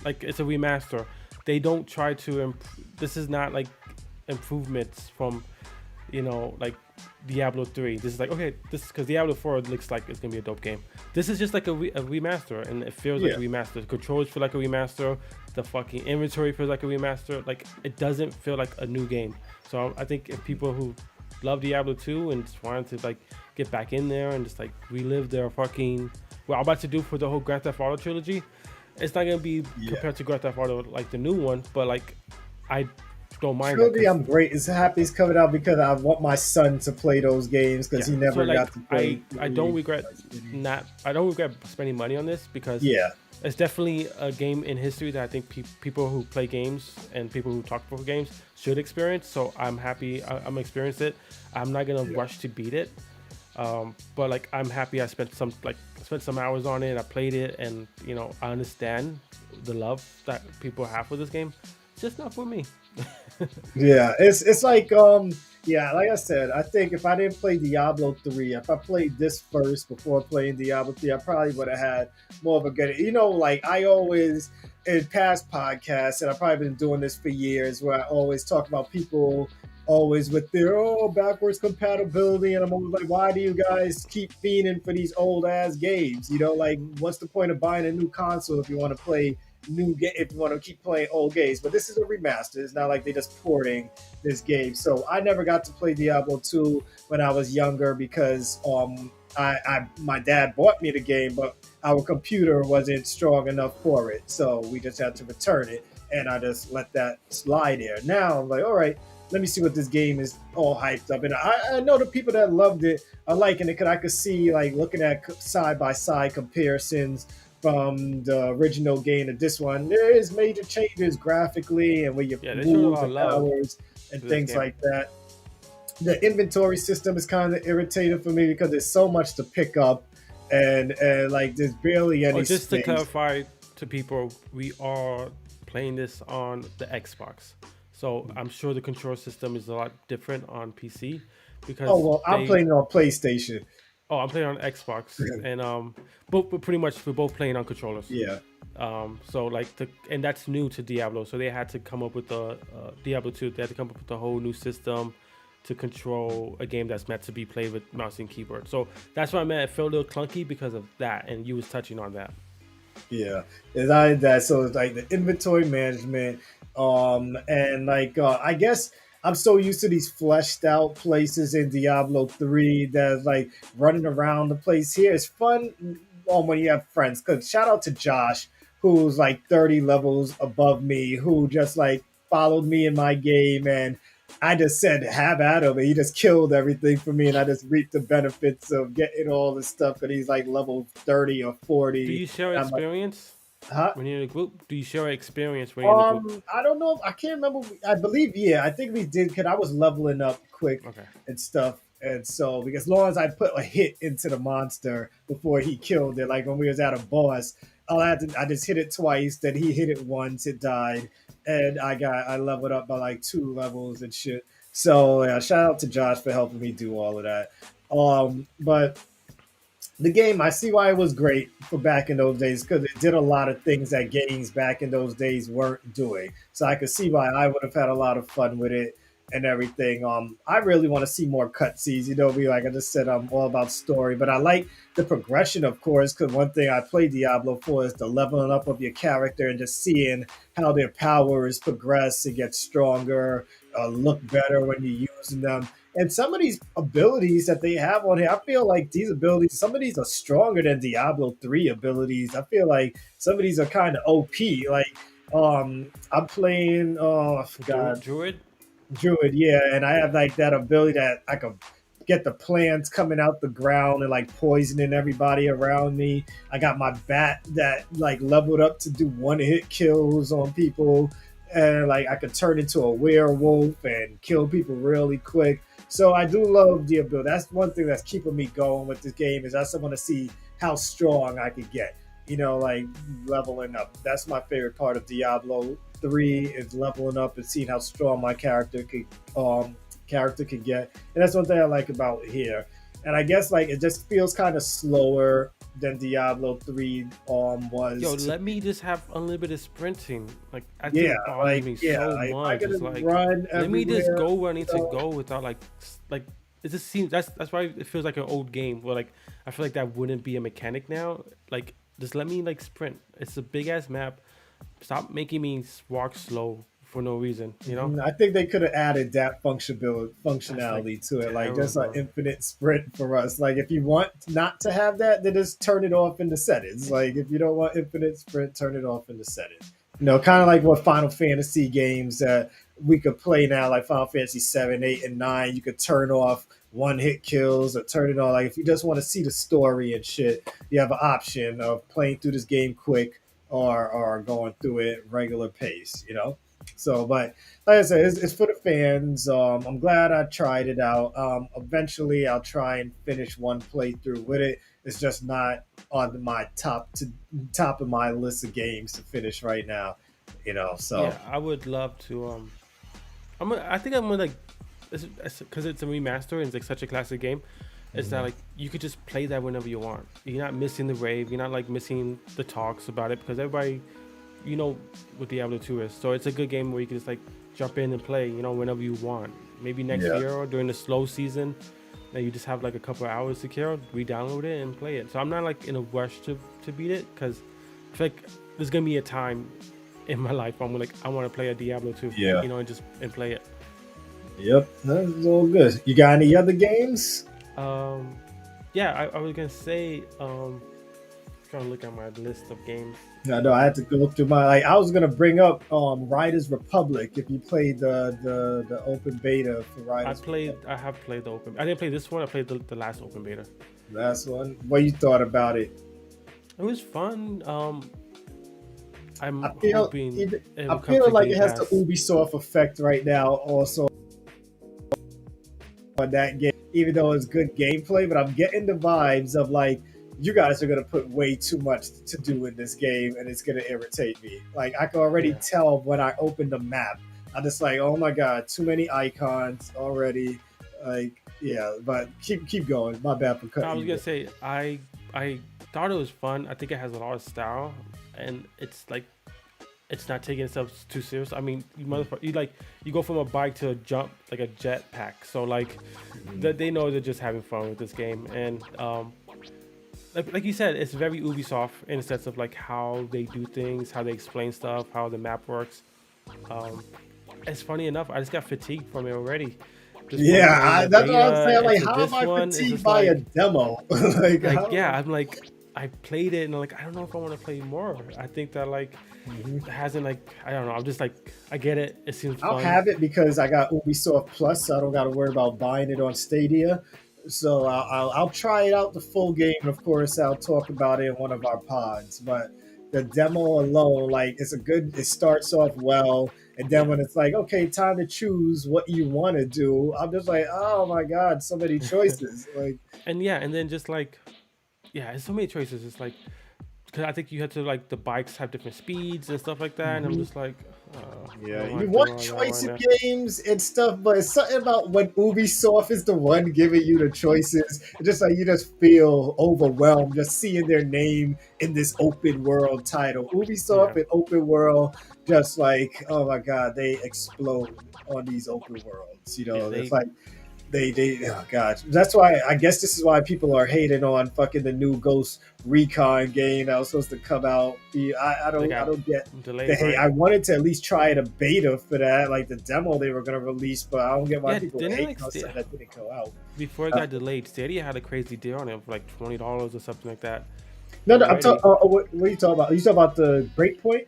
like it's a remaster. They don't try to this is not like improvements from like Diablo 3. This is like okay, this because Diablo 4 looks like it's gonna be a dope game. This is just like a remaster, and it feels like yeah. a remaster. The controls feel like a remaster. The fucking inventory feels like a remaster. Like it doesn't feel like a new game. So I think if people who love Diablo 2 and just wanted to like get back in there and just like relive their fucking what I'm about to do for the whole Grand Theft Auto trilogy, it's not gonna be Yeah. compared to Grand Theft Auto like the new one, but like I don't mind that Trilogy, because I'm great. It's happy it's coming out because I want my son to play those games because yeah. he So never like got to play I don't three. regret I don't regret spending money on this because Yeah, It's definitely a game in history that I think people who play games and people who talk about games should experience. So I'm happy I'm experienced it. I'm not gonna Yeah. rush to beat it, but like I'm happy I spent some hours on it. I played it, and I understand the love that people have for this game. It's just not for me. Yeah, it's like yeah, like I said, I think if I didn't play Diablo 3, if I played this first before playing Diablo 3, I probably would have had more of a good, like I always in past podcasts, and I've probably been doing this for years, where I always talk about people always with their backwards compatibility, and I'm always like, why do you guys keep fiending for these old ass games? Like what's the point of buying a new console if you want to play new game, if you want to keep playing old games? But this is a remaster. It's not like they're just porting this game. So I never got to play Diablo 2 when I was younger because my dad bought me the game, but our computer wasn't strong enough for it. So we just had to return it, and I just let that slide there. Now I'm like, all right, let me see what this game is all hyped up. And I know the people that loved it are liking it because I could see, like, looking at side by side comparisons from the original game to this one. There is major changes graphically and where you Yeah, they showed a move lot of and love powers and to this things game. like that. The inventory system is kind of irritating for me because there's so much to pick up, and like there's barely Oh, any just to space. clarify to people, we are playing this on the Xbox. So I'm sure the control system is a lot different on PC Oh because well, I'm they. playing it on PlayStation. Oh, I'm playing on Xbox, and but pretty much we're both playing on controllers. Yeah, So like and that's new to Diablo. So they had to come up with the Diablo 2. They had to come up with a whole new system to control a game that's meant to be played with mouse and keyboard. So that's what I meant. It felt a little clunky because of that, and you was touching on that. yeah. It's not that. So it's like the inventory management, and like I guess I'm so used to these fleshed out places in Diablo 3 that like running around the place here is fun when you have friends. Cause shout out to Josh, who's like 30 levels above me, who just like followed me in my game, and I just said have at him, and he just killed everything for me, and I just reaped the benefits of getting all this stuff. And he's like level 30 or Do 40. you share I'm like, experience huh? when you're in a group? Do you share experience when you're in a group? I don't know. I can't remember. I believe, yeah, I think we did because I was leveling up quick Okay. and stuff. And so, because as long as I put a hit into the monster before he killed it, like when we was at a boss, I just hit it twice. Then he hit it once, it died, and I leveled up by like 2 levels and shit. So yeah, shout out to Josh for helping me do all of that. But the game, I see why it was great for back in those days because it did a lot of things that games back in those days weren't doing. So I could see why I would have had a lot of fun with it and everything. I really want to see more cutscenes. Be like I just said, I'm all about story, but I like the progression, of course, because one thing I play Diablo for is the leveling up of your character and just seeing how their powers progress and get stronger, look better when you're using them. And some of these abilities that they have on here, I feel like these abilities, some of these are stronger than Diablo 3 abilities. I feel like some of these are kind of OP. Like, I'm playing, I forgot, Druid. Druid, yeah, and I have like that ability that I can get the plants coming out the ground and like poisoning everybody around me. I got my bat that like leveled up to do one hit kills on people, and like I could turn into a werewolf and kill people really quick. So I do love the ability. That's one thing that's keeping me going with this game is I just want to see how strong I could get. Like leveling up. That's my favorite part of Diablo 3 is leveling up and seeing how strong my character could get. And that's one thing I like about here. And I guess like it just feels kind of slower than Diablo 3 Yo, was to let me just have unlimited sprinting. Like that yeah, thing bothers like me yeah, so like I much. gotta It's like run let me just everywhere. go where I need to So go without like it just seems that's why it feels like an old game where like I feel like that wouldn't be a mechanic now. Like just let me like sprint. It's a big ass map. Stop making me walk slow for no reason, you know? I think they could have added that That's like functionality to it, like just an terrible. infinite sprint for us. Like if you want not to have that, then just turn it off in the settings. Like if you don't want infinite sprint, turn it off in the settings. Kind of like what Final Fantasy games that we could play now, like Final Fantasy 7, 8, and 9. You could turn off one hit kills or turn it on. Like if you just want to see the story and shit, you have an option of playing through this game quick are going through it regular pace, you know. So, but like I said, it's for the fans. I'm glad I tried it out. Eventually, I'll try and finish one playthrough with it. It's just not on my top of my list of games to finish right now, you know. So Yeah, I would love to. I think I'm gonna like, because it's a remaster and it's like such a classic game. It's that mhm. like you could just play that whenever you want. You're not missing the rave. You're not like missing the talks about it because everybody, you know, what Diablo 2 is. So it's a good game where you can just like jump in and play, you know, whenever you want. Maybe next Yeah, year or during the slow season, and you just have like a couple of hours to kill, re-download it and play it. So I'm not like in a rush to beat it because I feel like there's gonna be a time in my life where I'm like I want to play a Diablo 2, yeah, you know, and just and play it. yep. That's all good. You got any other games? Um, yeah, I was gonna say, trying to look at my list of games. I know I had to go through my like. I was gonna bring up Riders Republic. If you played the open beta for Riders Republic, I have played the open. I didn't play this one. I played the last open beta. last one. What you thought about it? It was fun. I I'm feel hoping even it I will come feel to like Game it has the Pass. Ubisoft effect right now. Also on that game, even though it's good gameplay, but I'm getting the vibes of like you guys are gonna put way too much to do in this game, and it's gonna irritate me. Like I can already Yeah, tell when I open the map. I'm just like, oh my god, too many icons already. Like yeah, but keep going. My bad for I cutting was you. gonna say I thought it was fun. I think it has a lot of style, and it's like it's not taking itself too serious. I mean, you like you go from a bike to a jump like a jet pack. So like Mhm. they know they're just having fun with this game, and like you said, it's very Ubisoft in the sense of like how they do things, how they explain stuff, how the map works. Um, it's funny enough, I just got fatigued from it already. Just from Yeah, playing the that's what I'm beta saying. Like, into how am this I one, it's fatigued just by a demo? Like, yeah, how? I'm like, I played it and I'm like, I don't know if I want to play more. I think that like Mhm. it hasn't like I don't know. I'm just like I get it. It seems I'll fun. have it because I got Ubisoft Plus, so I don't got to worry about buying it on Stadia. So I'll try it out the full game, and of course I'll talk about it in one of our pods. But the demo alone, like it's a good. It starts off well, and then Yeah, when it's like, okay, time to choose what you want to do, I'm just like, oh my god, so many choices. Like, and yeah, and then just like yeah, it's so many choices. It's like because I think you had to like the bikes have different speeds and stuff like that, and I'm mhm. just like, I Yeah, don't you want to want do all that right choice in now. games and stuff, but it's something about when Ubisoft is the one giving you the choices. It's just like you just feel overwhelmed just seeing their name in this open world title. Yeah, Ubisoft and open world, just like oh my god, they explode on these open worlds. You yeah, know, it's they like they oh god, that's why I guess this is why people are hating on fucking the new Ghost Recon game that was supposed to come out. they I got don't get the delayed, hate. right? I wanted to at least try it a beta for that, like the demo they were gonna release, but I don't get why Yeah, people didn't it hate like on something that didn't go out. before it Uh, got delayed? Stadia had a crazy deal on it of like $20 or something like that no, I'm talking. already. What are you talking about? Are you talking about the Breakpoint?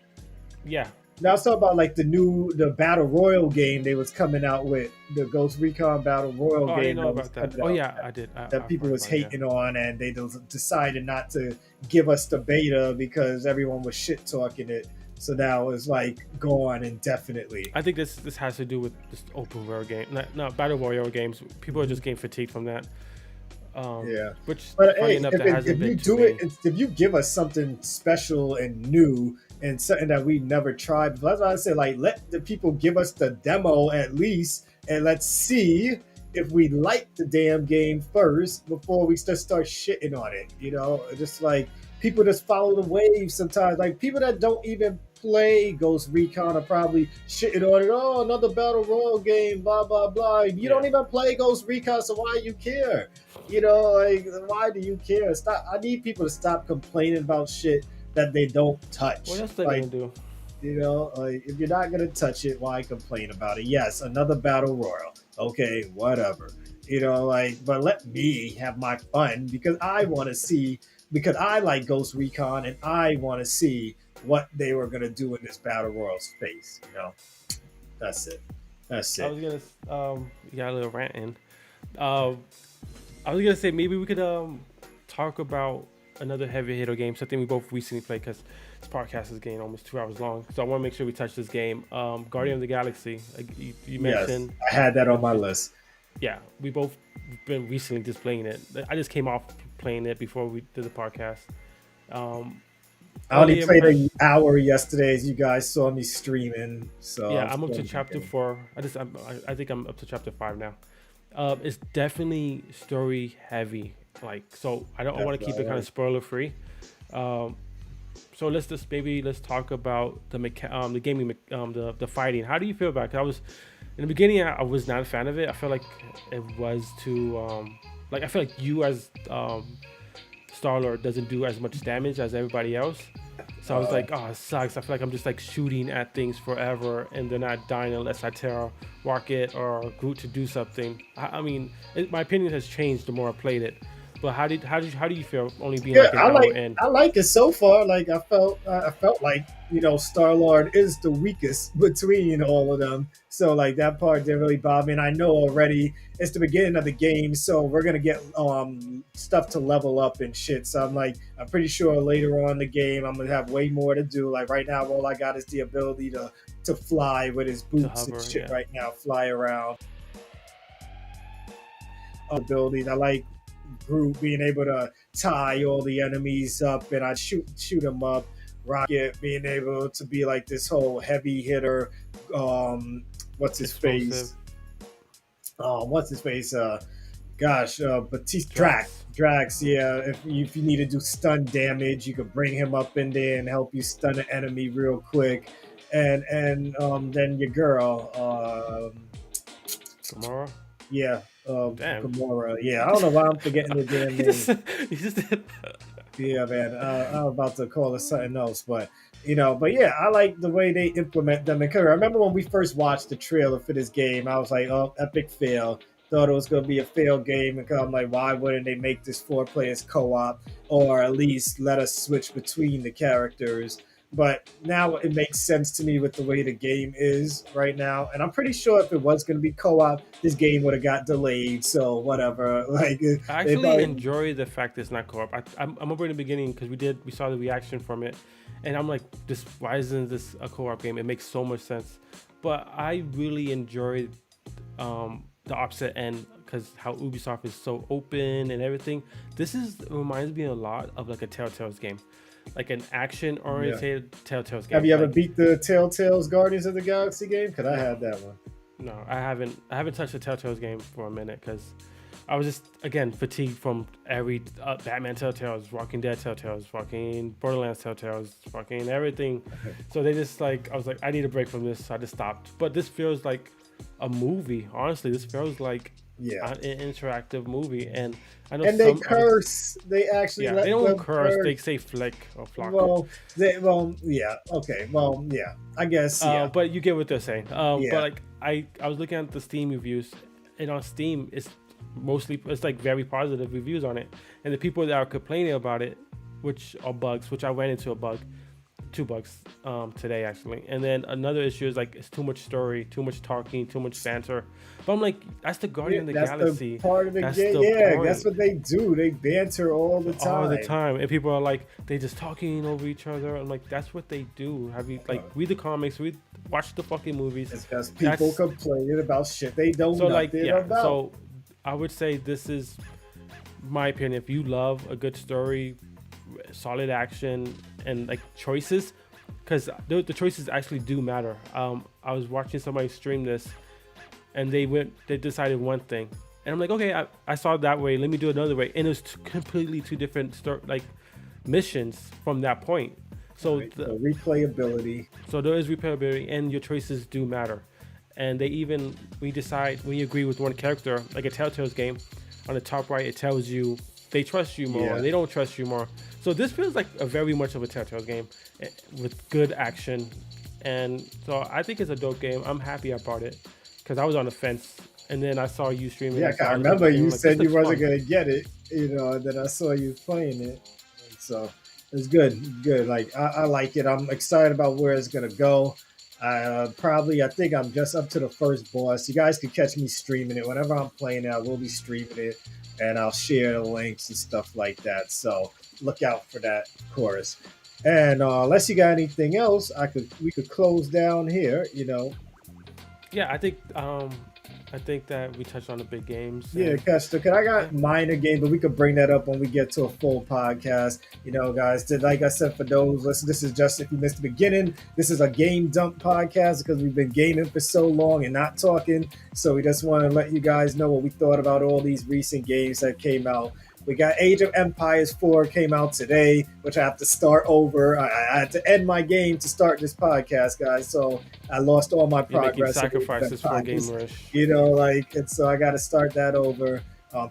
Yeah. Now I was talking about like the Battle Royal game they was coming out with, the Ghost Recon Battle Royal Oh, I didn't game know that was about that. coming Oh out. yeah, I did. That I people heard was about it. Yeah. hating on, and they decided not to give us the beta because everyone was shit talking it. So now it's like gone indefinitely. I think this has to do with this open world game, not battle royale games. People are just getting fatigued from that. Yeah, Which but funny hey, enough, there hasn't if been you too do it, many. if you give us something special and new and something that we never tried, that's why I say like let the people give us the demo at least, and let's see if we like the damn game first before we just start shitting on it. You know, just like people just follow the wave sometimes. Like people that don't even play Ghost Recon are probably shitting on it. Oh, another battle royale game, blah blah blah. You don't Yeah. even play Ghost Recon, so why you care? You know, like why do you care? Stop. I need people to stop complaining about shit that they don't What touch. else they Like, gonna do? you know, like if you're not gonna touch it, why complain about it? Yes, another battle royal. Okay, whatever. You know, like, but let me have my fun because I want to see, because I like Ghost Recon and I want to see what they were gonna do in this battle royal space. You know, that's it. That's I it. was gonna you got a little rant in. Um, I was gonna say maybe we could talk about another heavy hitter game, something we both recently played because This podcast is getting almost 2 hours long, so I want to make sure we touch this game. Guardian of the Galaxy. You Yes, mentioned, I had that on my it, list. yeah, we both been recently just playing it. I just came off playing it before we did the podcast. Um, I only Early played impression. an hour yesterday, as you guys saw me streaming. So Yeah, I'm I'm up to still chapter getting. 4. I think I'm up to chapter 5 now. It's definitely story heavy. Like, so I That's want to what keep I it kind of like. spoiler free. Um, so let's talk about the gaming the fighting. How do you feel about it? 'Cause I was in the beginning, I was not a fan of it. I felt like it was too like I feel like you as Star Lord doesn't do as much damage as everybody else. So I was Uh, like, oh, it sucks. I feel like I'm just like shooting at things forever, and they're not dying unless I tell Rocket or Groot to do something. I mean, my opinion has changed the more I played it. But how do you feel only being Yeah, like an hour in? I like it so far. Like I felt like Star Lord is the weakest between all of them. So like that part didn't really bother me. And I know already it's the beginning of the game, so we're gonna get stuff to level up and shit. So I'm pretty sure later on in the game I'm gonna have way more to do. Like right now, all I got is the ability to fly with his To boots and hover, shit. yeah. Right now, fly around abilities. I like Groot being able to tie all the enemies up and I shoot them up. Rocket being able to be like this whole heavy hitter. Um, what's his Explosive. face? What's his face? Gosh, Batiste Drax. Drax. Yeah, if you need to do stun damage, you could bring him up in there and help you stun an enemy real quick. And then your girl. Gamora. Yeah, Damn. Gamora. Yeah, I don't know why I'm forgetting the damn he name. just he just did. Yeah, man. I'm about to call it something else, but yeah, I like the way they implement them. And I remember when we first watched the trailer for this game, I was like, "Oh, epic fail." Thought it was going to be a failed game, and I'm like, "Why wouldn't they make this four players co-op, or at least let us switch between the characters?" But now it makes sense to me with the way the game is right now, and I'm pretty sure if it was going to be co-op, this game would have got delayed. So whatever, like I they actually probably enjoy the fact it's not co-op. I'm remember in the beginning because we saw the reaction from it, and I'm like, this why isn't this a co-op game? It makes so much sense. But I really enjoy the opposite end because how Ubisoft is so open and everything. This is reminds me a lot of like a Telltale's game, like an action yeah. oriented Telltale's Have game. you ever Like beat the Telltale's Guardians of the Galaxy game? Because I no, had that one. no, I haven't. I haven't touched a Telltale's game for a minute because I was just again fatigued from every Batman Telltales, Walking Dead Telltales, fucking Borderlands Telltales, fucking everything. So they just like I was like I need a break from this, so I just stopped. But this feels like a movie. Honestly, this feels like Yeah. an interactive movie, and I know And they some other. curse. They actually Yeah, they let don't them curse. curse. They say flick or flock. Yeah. Okay. Well, yeah. I guess, yeah. But you get what they're saying. But Yeah. like I was looking at the Steam reviews, and on Steam it's like very positive reviews on it, and the people that are complaining about it, which are bugs, which I ran into a bug, 2 bugs today actually, and then another issue is like it's too much story, too much talking, too much banter. But I'm like, that's the Yeah, Guardian of the that's the Galaxy. part of the That's game. the Yeah, that's point. what they do. They banter all the All the time. time, and people are like they just talking over each other. I'm like, that's what they do. Have you like read the comics, watch the fucking movies. It's just people That's complaining about shit they know so like nothing yeah. about. So I would say this is my opinion. If you love a good story, solid action, and like choices, because the choices actually do matter. I was watching somebody stream this, and they decided one thing, and I'm like, okay, I saw it that way. Let me do it another way, and it was completely two different like missions from that point. So Right? So replayability. so there is replayability, and your choices do matter. And they even we decide when you agree with one character, like a Telltale's game, on the top right it tells you they trust you more, Yeah. and they don't trust you more. So this feels like a very much of a Telltale game with good action, and so I think it's a dope game. I'm happy I bought it because I was on the fence, and then I saw you streaming. Yeah, I saw I other remember people streaming, you like, this said you looks wasn't fun. gonna get it, and then I saw you playing it. And so it's good, good. Like I like it. I'm excited about where it's gonna go. I think I'm just up to the first boss. You guys can catch me streaming it whenever I'm playing it. I will be streaming it, and I'll share the links and stuff like that. So look out for that, of course. And unless you got anything else, we could close down here. Yeah, I think that we touched on the big games Yeah, and Kester, cause I yeah, got minor games, but we could bring that up when we get to a full podcast. Guys, like I said, for those listen, this is just if you missed the beginning. This is a game dump podcast because we've been gaming for so long and not talking. So we just want to let you guys know what we thought about all these recent games that came out. We got Age of Empires 4 came out today, which I have to start over. I had to end my game to start this podcast, guys. So I lost all my you're making progress in Age of sacrifices for Empires. Gamerish. And so I got to start that over.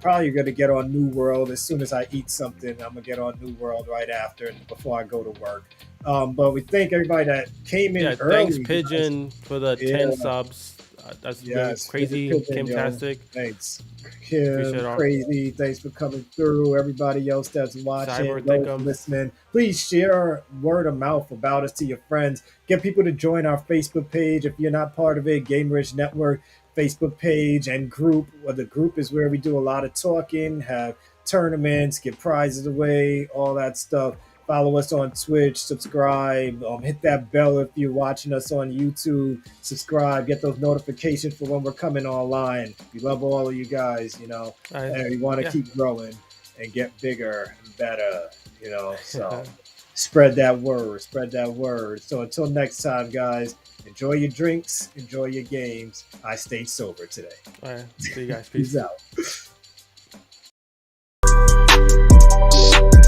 Probably going to get on New World as soon as I eat something. I'm gonna get on New World right after before I go to work. But we thank everybody that came in Yeah, thanks early, guys. Pigeon for the Yeah, 10 subs. That's really yes, crazy, Pigeon, yo. Kimtastic. Thanks, Appreciate Kim. all. Crazy. Thanks for coming through. Everybody else that's watching, Cyber those Thinkum. listening, please share word of mouth about us to your friends. Get people to join our Facebook page if you're not part of it. Gamerish Network Facebook page and group. Well, the group is where we do a lot of talking, have tournaments, give prizes away, all that stuff. Follow us on Twitch, subscribe, hit that bell if you're watching us on YouTube. Subscribe, get those notifications for when we're coming online. We love all of you guys, I, and we want to yeah. keep growing and get bigger and better, So spread that word, spread that word. So until next time, guys, enjoy your drinks, enjoy your games. I stayed sober today. All right. See you guys. Peace Peace. out.